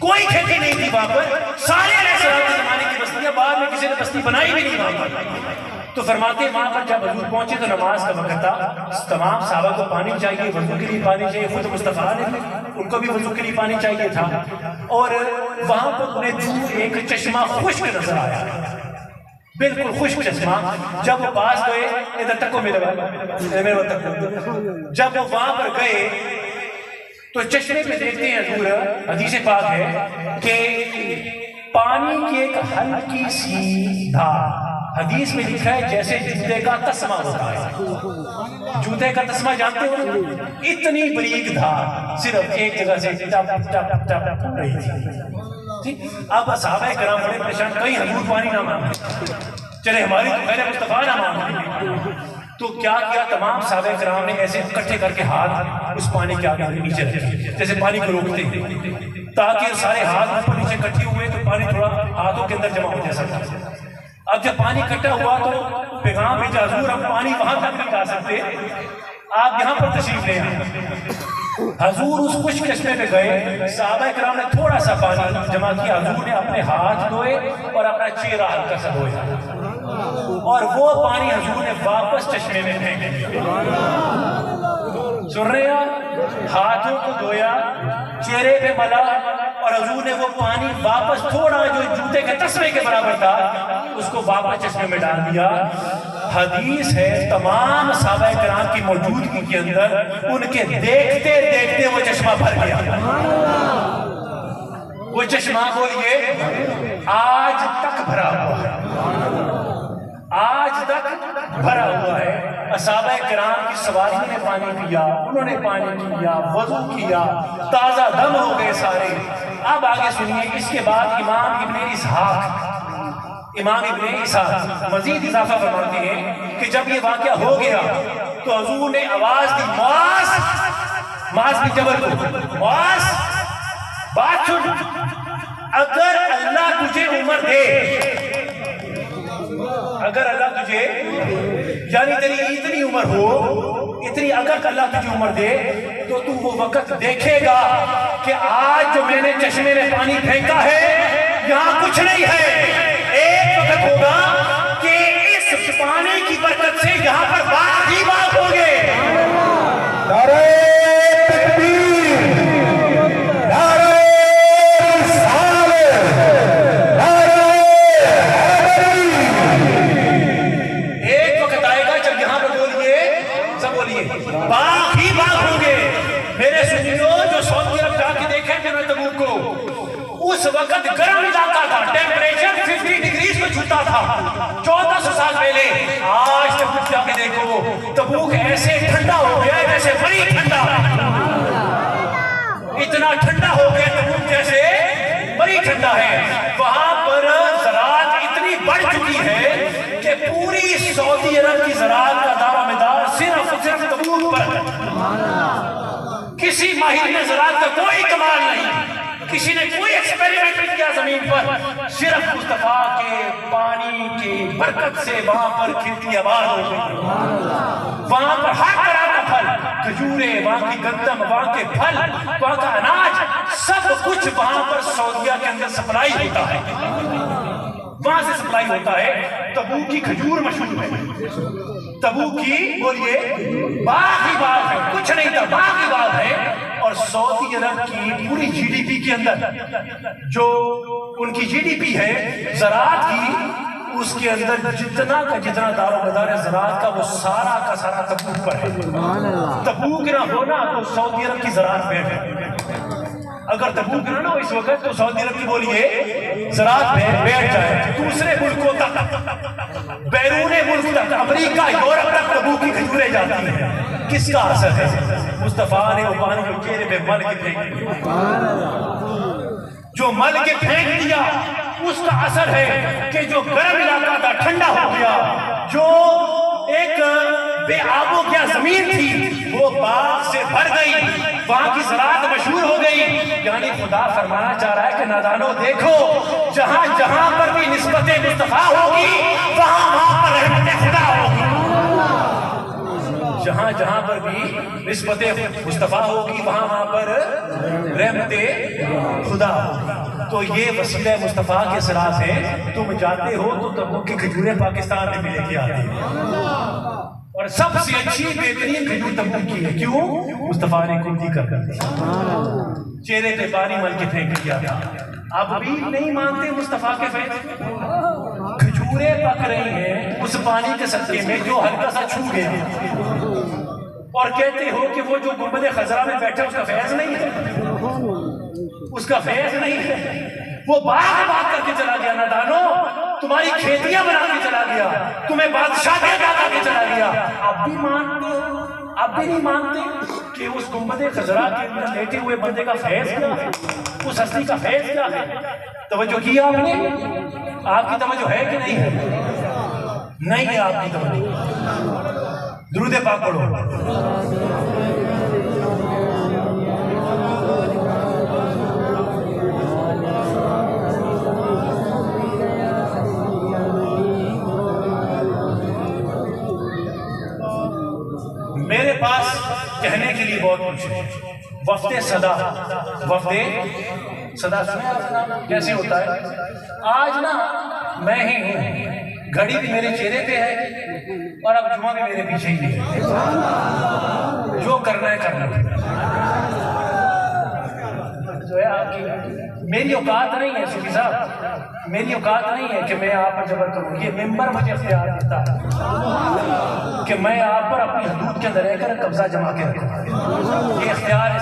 کوئی کھیتی نہیں تھی وہاں پر، سارے علیہ السلام کے زمانے کی بستیاں، بعد میں کسی نے بستی بنائی بھی نہیں وہاں پر۔ تو فرماتے ہیں وہاں پر جب حضور پہنچے تو نماز کا وقت تھا، تمام صحابہ کو پانی چاہیے، وضو کے لیے پانی چاہیے، خود مصطفیٰ نے ان کو بھی وضو کے لیے پانی چاہیے تھا، اور وہاں پر انہیں دور ایک چشمہ خشک نظر آیا، بالکل خشک چشمہ۔ جب وہ پاس گئے، ادھر تک کو میرے تک، جب وہ وہاں پر گئے تو چشمے پہ دیکھتے ہیں حضور، حدیث پاک ہے کہ پانی کی ایک ہلکی سی دھار، حدیث میں لکھا ہے جیسے جوتے کا تسمہ ہوتا ہے، جوتے کا تسمہ جانتے ہو، اتنی بریک دھار صرف ایک جگہ سے ٹپ ٹپ ٹپ رہی تھی۔ اب صحابہ کرام بڑے پریشان، کہیں حضور پانی نہ مانگے، چلے ہماری تو خیر مصطفیٰ نہ مانگے، تو کیا کیا تمام صحابہ کرام نے ایسے اکٹھے کر کے ہاتھ اس پانی کے آگے نیچے رکھے، جیسے پانی کو روکتے ہیں، تاکہ سارے ہاتھ اوپر نیچے اکٹھے ہوئے تو پانی تھوڑا ہاتھوں کے اندر جمع ہو جا سکتا ہے۔ اب جب پانی اکٹھا ہوا تو پیغام بھیجا، حضور اب پانی وہاں تک نہیں جا سکتے، آپ یہاں پر تشریف لے آئیں۔ حضور اس خشک چشمے پہ گئے، صحابہ کرام نے تھوڑا سا پانی جمع کیا، حضور نے اپنے ہاتھ دھوئے اور اپنا چہرہ ہلکا سا دھویا، اور وہ پانی حضور نے واپس چشمے میں پھینک دیا۔ سن رہے ہیں؟ ہاتھوں کو دھویا، چہرے پہ ملا، اور حضور نے وہ پانی واپس تھوڑا جو جوتے کے تسمے کے برابر تھا اس کو واپس چشمے میں ڈال دیا۔ حدیث ہے تمام صحابہ کرام کی موجودگی کے اندر ان کے دیکھتے دیکھتے وہ چشمہ بھر گیا۔ وہ چشمہ بولیے آج تک بھرا ہوا ہے، آج تک بھرا ہوا ہے۔ صحابہ کرام کی سواریوں نے پانی پیا، انہوں نے پانی پیا، وضو کیا، تازہ دم ہو گئے سارے۔ اب آگے سنیے، اس کے بعد امام ابن اسحاق مزید اضافہ فرماتے ہیں کہ جب یہ واقعہ ہو گیا تو حضور نے آواز دی، معاذ بن جبل کو، معاذ بات سن، اگر اللہ تجھے عمر دے، اگر اللہ تجھے، یعنی تیری اتنی عمر ہو، اتنی اگر اللہ تجھے عمر دے تو تو وہ وقت دیکھے گا کہ آج جو میں نے چشمے میں پانی پھینکا ہے یہاں کچھ نہیں ہے۔ ایک وقت ہوگا کہ اس پانی کی برکت سے یہاں پر باغ ہی باغ ہوں گے۔ نعرہ تکبیر، نعرہ رسالت، نعرہ حیدری۔ ایک وقت آئے گا جب یہاں پر بولیے، سب بولیے باغ ہی باغ ہوں گے۔ میرے سنیو جو سعودی عرب جا کے دیکھیں جنرل تبوک کو، اس وقت گرم علاقہ تھا، ٹیمپریچر 50 ڈگریز کو چھوتا تھا 1400 سال پہلے۔ آج تبوک جا کے دیکھو، تبوک ایسے ٹھنڈا ہو گیا ہے جیسے بڑی ٹھنڈا، اتنا ٹھنڈا ہو گیا تبوک جیسے بڑی ٹھنڈا ہے۔ وہاں پر زراعت اتنی بڑھ چکی ہے کہ پوری سعودی عرب کی زراعت کا دار و مدار صرف تبوک پر ہے۔ کسی ماہر نے زراعت کا کوئی کمال نہیں، کسی نے کوئی ایکسپیریمنٹ نہیں کیا زمین پر، صرف مصطفیٰ کے پانی کی برکت سے وہاں پر کھیتی آباد ہو گئی۔ وہاں پر ہر طرح کا پھل، کھجورے، وہاں کی گندم، وہاں کے پھل، وہاں کا اناج، سب کچھ وہاں پر سعودیہ کے اندر سپلائی ہوتا ہے، وہاں سے سپلائی ہوتا ہے۔ تبوک کی کھجور مشہور ہے، تبوک کی بولیے باغ ہی باغ ہے، کچھ نہیں تھا، باغ ہی باغ ہے۔ اور سعودی عرب کی پوری جی ڈی پی کے اندر جو ان کی جی ڈی پی ہے زراعت کی، اس کے اندر جتنا کا جتنا دار و مدار ہے زراعت کا، وہ سارا کا سارا تبوک پر ہے۔ تبوک نہ ہونا تو سعودی عرب کی زراعت بیٹھ ہے، اگر تبوک نہ ہو اس وقت تو سعودی عرب کی بولیے زراعت بیٹھ جائے۔ دوسرے ملکوں تک، بیرون ملک تک، امریکہ، یورپ تک تبوک کی کھجوریں جاتی ہیں۔ کس کا اثر ہے؟ مصطفیٰ نے وہ پانی کو چہرے پہ مل کے پھینک دیا، جو مل کے پھینک دیا اس کا اثر ہے کہ جو گرم علاقہ تھا ٹھنڈا ہو گیا، جو ایک بے آب و گیا زمین تھی وہ باغ سے بھر گئی، وہاں کی زراعت مشہور ہو گئی۔ یعنی خدا فرمانا چاہ رہا ہے کہ نادانو دیکھو، جہاں جہاں پر بھی نسبت مصطفیٰ ہوگی وہاں وہاں پر رحمت خدا ہوگی، جہاں جہاں پر بھی نسبت مصطفیٰ ہوگی وہاں وہاں پر رحمت خدا ہوگی۔ تو یہ وسیلہ مصطفیٰ کے اثرات ہیں۔ تم جاتے ہو تو تبوک کی کھجوریں پاکستان میں ملے کے آتی ہیں، اور سب سے اچھی بہترین کھجور تبوک کی ہے۔ کیوں؟ مصطفیٰ نے کھودی کر دی، چہرے پہ پانی مل کے پھینک دیا تھا۔ اب بھی نہیں مانتے مصطفیٰ کے فیض، کھجوریں پک رہی ہیں اس پانی کے صدقے میں جو ہلکا سا چھو گیا، اور کہتے ہو کہ وہ جو گنبد خضرا میں بیٹھا اس کا فیض نہیں ہے، اس کا فیض نہیں ہے، وہ باغ باغ کر کے چلا گیا۔ نادانو، تمہاری کھیتیاں بنا کے چلا گیا، تمہیں بادشاہ بنا کے چلا گیا۔ اب بھی مانتے ہو؟ اب بھی نہیں مانتے کہ اس گنبد خضرا کے اندر لیٹے ہوئے بندے کا فیض کیا ہے، اس ہستی کا فیض کیا ہے؟ توجہ کیا آپ نے؟ آپ کی توجہ ہے کہ نہیں ہے؟ نہیں ہے آپ کی توجہ۔ درود پاک پڑھو. میرے پاس کہنے کے لیے بہت کچھ ہے. وفد صدا، وفد صدا سنا کیسے ہوتا ہے؟ آج نا میں ہی ہوں، گھڑی بھی میرے چہرے پہ ہے اور اب جمعہ بھی میرے پیچھے ہی ہے. جو کرنا ہے کرنا ہے. جو ہے آپ کی میری اوقات نہیں ہے صوفی صاحب، میری اوقات نہیں ہے کہ میں آپ پر جبر کروں. یہ ممبر مجھے اختیار دیتا ہے کہ میں آپ پر اپنی حدود کے اندر رہ کر قبضہ جما کے رکھوں. یہ اختیار ہے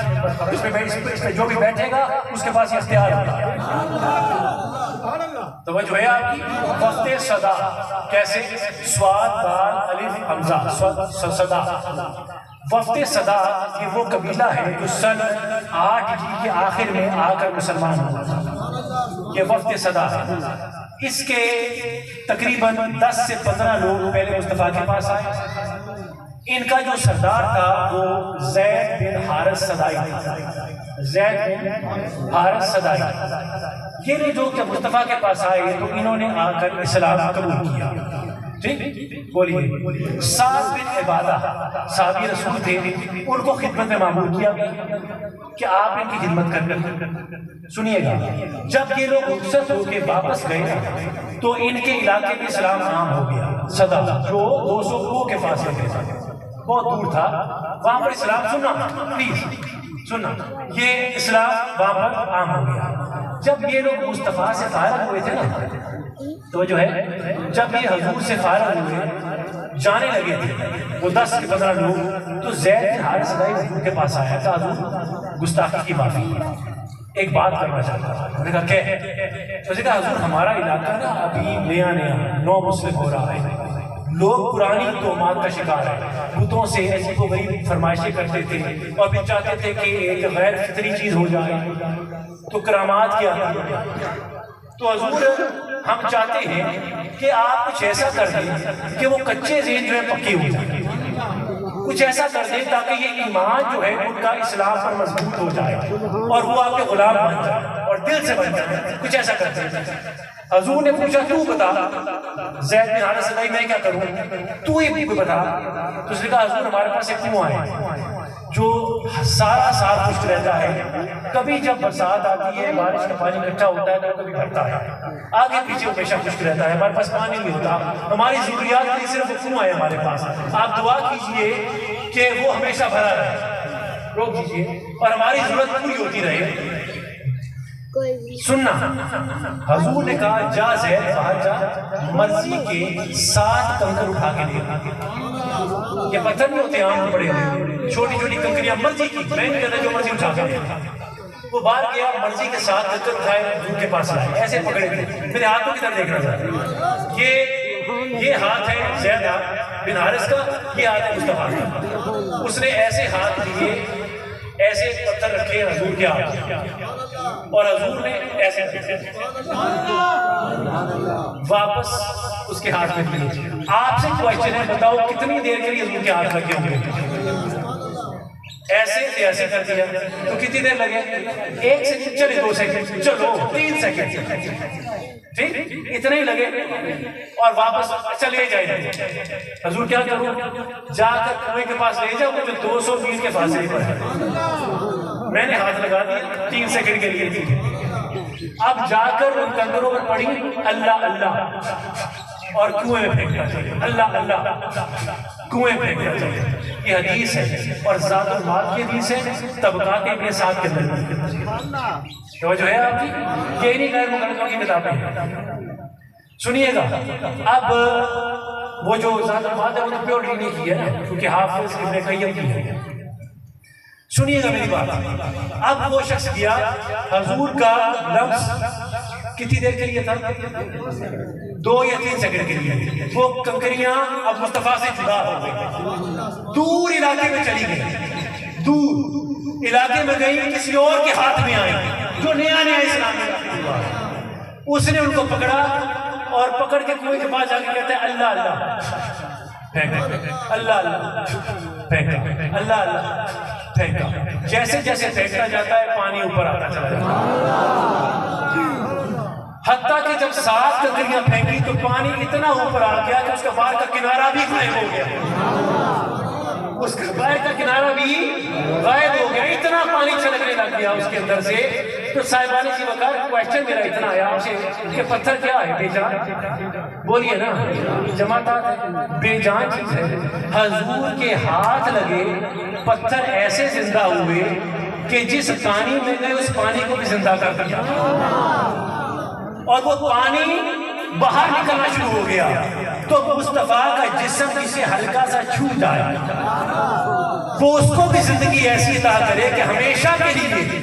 اس ممبر پر. اس پہ جو بھی بیٹھے گا اس کے پاس یہ اختیار ہوتا ہے. توجہ ہے آپ کی. وقت صدا کیسے؟ سواد دال الف حمزہ صدا. وفد صدا یہ وہ قبیلہ ہے جو سن 8 ہجری کے آخر میں آ کر مسلمان ہوا تھا. یہ وفد صدا ہے. اس کے تقریباً 10 سے 15 لوگ پہلے مصطفیٰ کے پاس آئے. ان کا جو سردار تھا وہ زید بن حارث صدائی تھا. زید بن حارث صدائی. یہ جو کہ مصطفیٰ کے پاس آئے تو انہوں نے آ کر اسلام قبول کیا. ٹھیک بولیے. سعد بن عبادہ صحابی رسول تھے، ان کو خدمت میں معمول کیا کہ آپ ان کی خدمت کریں. سنیے گا، جب یہ لوگ رخصت ہو کے واپس گئے تو ان کے علاقے میں اسلام عام ہو گیا. صدا جو 200 کوہ کے پاس رہتے تھے، بہت دور تھا، وہاں پر اسلام سننا پلیز سننا، یہ اسلام وہاں پر عام ہو گیا. جب یہ لوگ مصطفیٰ سے فارغ ہوئے تھے نا، تو جو ہے جب یہ حضور سے فارغ ہوئے جانے لگے تھے وہ 10 سے 15 لوگ، تو زید بن حارث صدائی حضور کے پاس آیا تھا. حضور گستاخی کی معافی، ایک بات کرنا چاہتا تھا. انہوں نے کہا کہ تو کہا حضور ہمارا علاقہ نا ابھی نیا نو مسلم ہو رہا ہے، لوگ پرانی تہمات کا شکار ہیں، بتوں سے ایسی کو غریب فرمائشیں کرتے تھے اور پھر چاہتے تھے کہ ایک غیر فطری چیز ہو جائے تو کرامات کیا. تو حضور ہم چاہتے ہیں کہ آپ کچھ ایسا کر دیں کہ وہ کچے ذہن جو ہے پکے ہو جائیں، کچھ ایسا کر دیں تاکہ یہ ایمان جو ہے ان کا اسلام پر مضبوط ہو جائے اور وہ آپ کے غلام بن جائے اور دل سے بن جائے. کچھ ایسا کرتے ہیں. حضور نے پوچھا تو بتا زید بن حارث صدائی میں کیا کروں، تو ہی بتا. تو اس نے کہا حضور ہمارے پاس ایک کنواں ہے جو سارا سال خشک رہتا ہے، کبھی جب برسات آتی ہے بارش کا پانی اکٹھا ہوتا ہے تو کبھی بھرتا ہے، آگے پیچھے ہمیشہ خشک رہتا ہے، ہمارے پاس پانی نہیں ہوتا، ہماری ضروریات کے لیے صرف وہ کنواں ہے ہمارے پاس. آپ دعا کیجئے کہ وہ ہمیشہ بھرا رہے، روک دیجئے اور ہماری ضرورت پوری ہوتی رہے. سننا، حضور نے کہا جا زید باہر جا، مرضی کے 7 کنکر اٹھا کے لے. یہ پتھر نہیں ہوتے عام بڑے ہوئے، چھوٹی چھوٹی کنکریاں مرضی کی، میں نہیں کہتا جو مرضی اٹھا کے لے. وہ باہر گیا، مرضی کے 7 کنکر اٹھائے، حضور کے پاس لائے، ایسے پکڑے تھے. میرے ہاتھوں کی طرف دیکھنا چاہتے ہیں، یہ ہاتھ ہے زید بن حارث کا، یہ ہاتھ ہے مصطفیٰ کا. اس نے ایسے ہاتھ دیے، ایسے پتھر رکھے حضور کے ہاتھ اور حضور نے ایسے واپس اس کے ہاتھ میں دیے. آپ سے کوشچن ہے، بتاؤ کتنی دیر کے لیے حضور کے ہاتھ لگے ہوں گے؟ ایسے سے ایسے کر دیا تو کتنی دیر لگے؟ 1 سیکنڈ، چلے 2 سیکنڈ، چلو 3 سیکنڈ، ٹھیک اتنے ہی لگے اور واپس چلے جائے. حضور کیا کروں؟ جا کر کنویں کے پاس لے جاؤ جو 200 میل کے فاصلے پر ہے. میں نے ہاتھ لگا دیا 3 سیکنڈ کے لیے. اب جا کر ان کنکروں پر پڑھی اللہ اللہ اور کنویں میں پھینکنا چاہیے، اللہ اللہ کنویں میں پھینکنا چاہیے. یہ حدیث ہے اور ذات المال کی حدیث ہے، طبقات ابن سعد کے اندر جو ہے آپ کی. یہ نہیں غیر مقدمہ کی کتابیں ہیں. سنیے گا، اب وہ جو ذات المال ہے وہ تو پیور نہیں کی ہے نا، کیونکہ حافظ ابن قیم کی ہے. سنیے گا میری بات. اب وہ شخص کیا، حضور کا لفظ کتنی دیر کے لیے تھا؟ 2 یا 3 سیکنڈ کے لیے. وہ کنکریاں اب مصطفیٰ سے جدا ہو گئی، دور علاقے میں چلی گئی، دور علاقے میں گئی، کسی اور کے ہاتھ میں آئی جو نیا اسلام میں. اس نے ان کو پکڑا اور پکڑ کے کنویں کے پاس جا کے کہتا ہے اللہ اللہ. پھینکا، اللہ اللہ پھینکا، اللہ اللہ پھینکا. جیسے جیسے پھینکتا جاتا ہے پانی اوپر آتا چلا جاتا ہے. حتیٰ کہ جب 7 ککریاں پھینکی تو پانی اتنا اوپر آ گیا کہ اس کا باہر کا کنارہ بھی غائب ہو گیا. اس کا باہر کا کنارہ بھی غائب ہو گیا. اتنا پانی چھلکنے لگ گیا اس کے اندر سے. تو صاحبان سی وقار کویسچن میرا اتنا آیا اسے کہ پتھر کیا ہے؟ بے جان. بولیے نا، جماعت بے جان چیز ہے. حضور کے ہاتھ لگے پتھر ایسے زندہ ہوئے کہ جس پانی میں گئے اس پانی کو بھی زندہ کر دیا، اور وہ پانی باہر نکلنا شروع ہو گیا. تو مصطفیٰ کا جسم جسے ہلکا سا چھو جائے وہ اس کو بھی زندگی ایسی عطا کرے کہ ہمیشہ کے لیے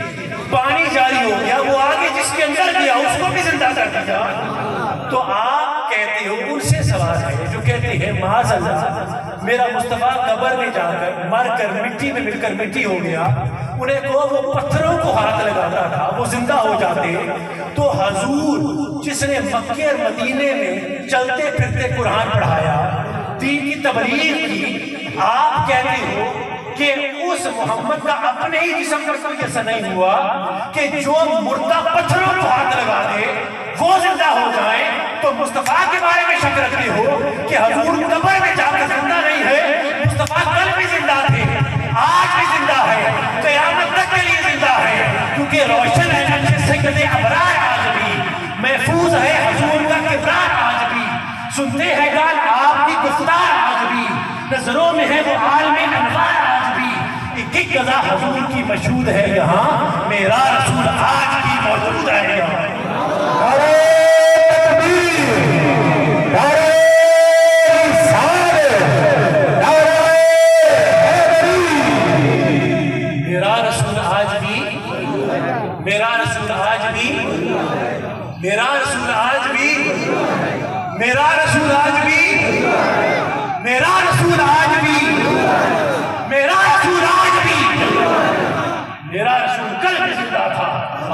پانی جاری ہو گیا. وہ آگے جس کے اندر گیا اس کو بھی زندہ کر دیا. تو آپ کہتے ہو، ان سے سوال ہے جو کہتے ہیں معاذ اللہ میرا مصطفیٰ قبر میں جا کر مر کر مٹی میں مل کر مٹی ہو گیا، انہیں کو وہ پتھروں کو ہاتھ لگاتا تھا وہ زندہ ہو جاتے. تو حضور جس نے مکے اور مدینے میں چلتے پھرتے قرآن پڑھایا، دین کی تبلیغ کی، آپ کہتے ہو کہ اس محمد کا اپنے ہی جسم پر کوئی ایسا نہیں ہوا کہ جو مردہ پتھروں کو ہاتھ لگا دے وہ زندہ ہو جائیں. تو مصطفیٰ کے بارے میں شک رکھتے ہو کہ حضور قبر میں جا کر زندہ نہیں ہے. مصطفیٰ کل بھی زندہ تھے، آج بھی زندہ ہے، قیامت تک کے لیے زندہ ہے. کیونکہ روشن ہے نقش سید ابرار آج بھی، محفوظ ہے حضور کا کردار آج بھی، سنتے ہیں گال آپ کی گفتار آج بھی، نظروں میں ہے وہ عالم انوار آج بھی. ایک غزہ حضور کی مشہود ہے یہاں، میرا رسول آج بھی موجود ہے یہاں. میرا رسول آج بھی، میرا رسول آج بھی، میرا رسول آج بھی، میرا رسول آج بھی، میرا رسول آج بھی، میرا رسول آج بھی، میرا رسول کل بھی زندہ تھا،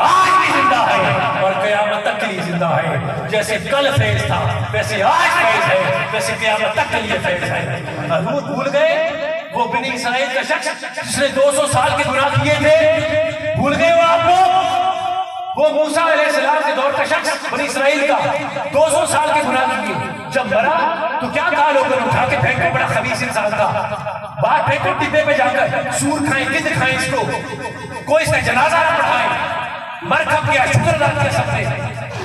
آج بھی زندہ ہے اور قیامت تک کے لیے زندہ ہے. جیسے کل فیض تھا ویسے آج فیض ہے، ویسے قیامت تک کے لیے فیض ہے. حضور بھول گئے وہ بنی اسرائیل کا شخص جس نے 200 سال کے گناہ کیے تھے؟ بھول گئے وہ آپ کو؟ وہ موسیٰ علیہ السلام کے دور کا شخص بنی اسرائیل کا 200 سال کے گناہ کیے، جب مرا تو کیا کہا لوگوں نے؟ اٹھا کے پھینکو، بڑا خبیث انسان تھا، باہر پھینکو ڈبے پہ جا کر، سور کھائیں گدھ کھائیں اس کو، کوئی اس نے جنازہ نہ پڑھائے. مر کھپ گیا، شکر ادا کیا سب نے.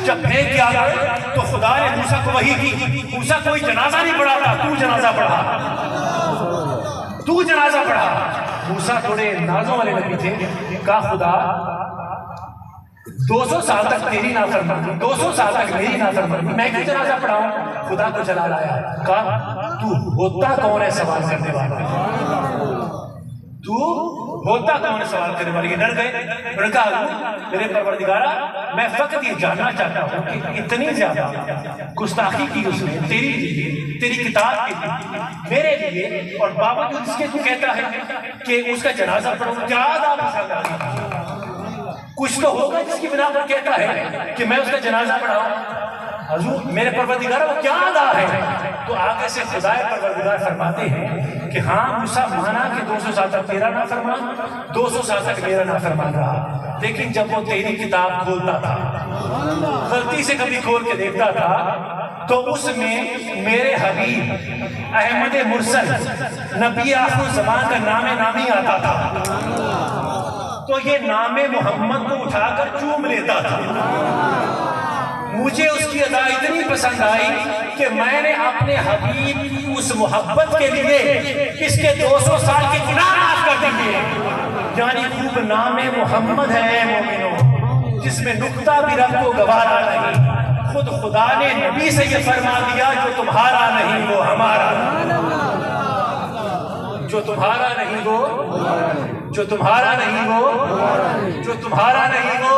جب پھینک کے آ گئے تو خدا نے موسیٰ کو وحی کی، موسیٰ کوئی جنازہ نہیں پڑھاتا، تو جنازہ پڑھا، تو جنازہ پڑھا. موسیٰ تھوڑے نازوں والے نبی تھے. کہا خدا 200 سال تک تیری نافرمانی، 200 سال تک میری نافرمانی، میں کیوں جنازہ پڑھاؤں؟ خدا کو جلال آیا. کہا تو ہوتا کون ہے سوال کرنے والا؟ تو ہوتا کون ہے سوال کرنے والی؟ ڈر گئے. انہوں نے کہا میرے پروردگارا میں فقط یہ جاننا چاہتا ہوں کہ اتنی زیادہ گستاخی کی اس نے تیری لیے، تیری کتاب کے لیے، میرے لیے، اور باوجود اس کے تو کہتا ہے کہ اس کا جنازہ پڑھو. کیا عذاب ہے؟ کچھ تو ہوگا جس کی بنا پر کہتا ہے کہ میں اس کا جنازہ پڑھاؤں. حضور میرے پروردگار وہ کیا ادا ہے؟ تو آگے سے خدا پروردگار فرماتے ہیں کہ ہاں موسیٰ مانا کہ 200 سال تک تیرا نافرمان، 200 سال تک میرا نافرمان رہا، لیکن جب وہ تیری کتاب کھولتا تھا، غلطی سے کبھی کھول کے دیکھتا تھا تو اس میں میرے حبیب احمد مرسل نبی آخر الزمان کا نام نامی آتا تھا. تو یہ نام محمد کو اٹھا کر چوم لیتا تھا. مجھے اس کی ادا اتنی پسند آئی کہ میں نے اپنے حبیب کی اس محبت کے لیے اس کے 200 سال کے گناہ معاف کر دیے. یعنی خوب نام محمد ہے مومنوں، جس میں نقطہ بھی رب کو گوارا نہیں. خود خدا نے نبی سے یہ فرما دیا جو تمہارا نہیں وہ ہمارا، جو تمہارا نہیں وہ، جو تمہارا نہیں وہ، جو تمہارا نہیں وہ،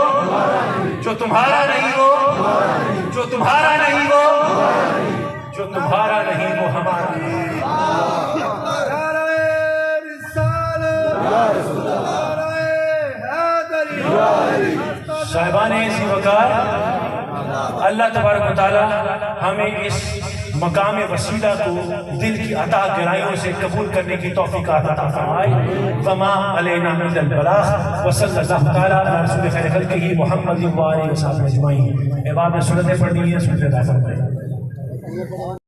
جو تمہارا نہیں وہ، جو تمہارا نہیں وہ، جو تمہارا نہیں وہ ہمارا. صاحبان ایسی وقار، اللہ تبارک و تعالی ہمیں اس مقام وسیلہ کو دل کی عطا گرائیوں سے قبول کرنے کی توفیق عطا فرمائے. وما علینا الا البلاغ وصلی اللہ تعالی علی رسول خیر خلقہ محمد و آلہ وصحبہ اجمعین. بعد میں سنتیں پڑھنی ہیں، سنتیں ادا فرمائیں.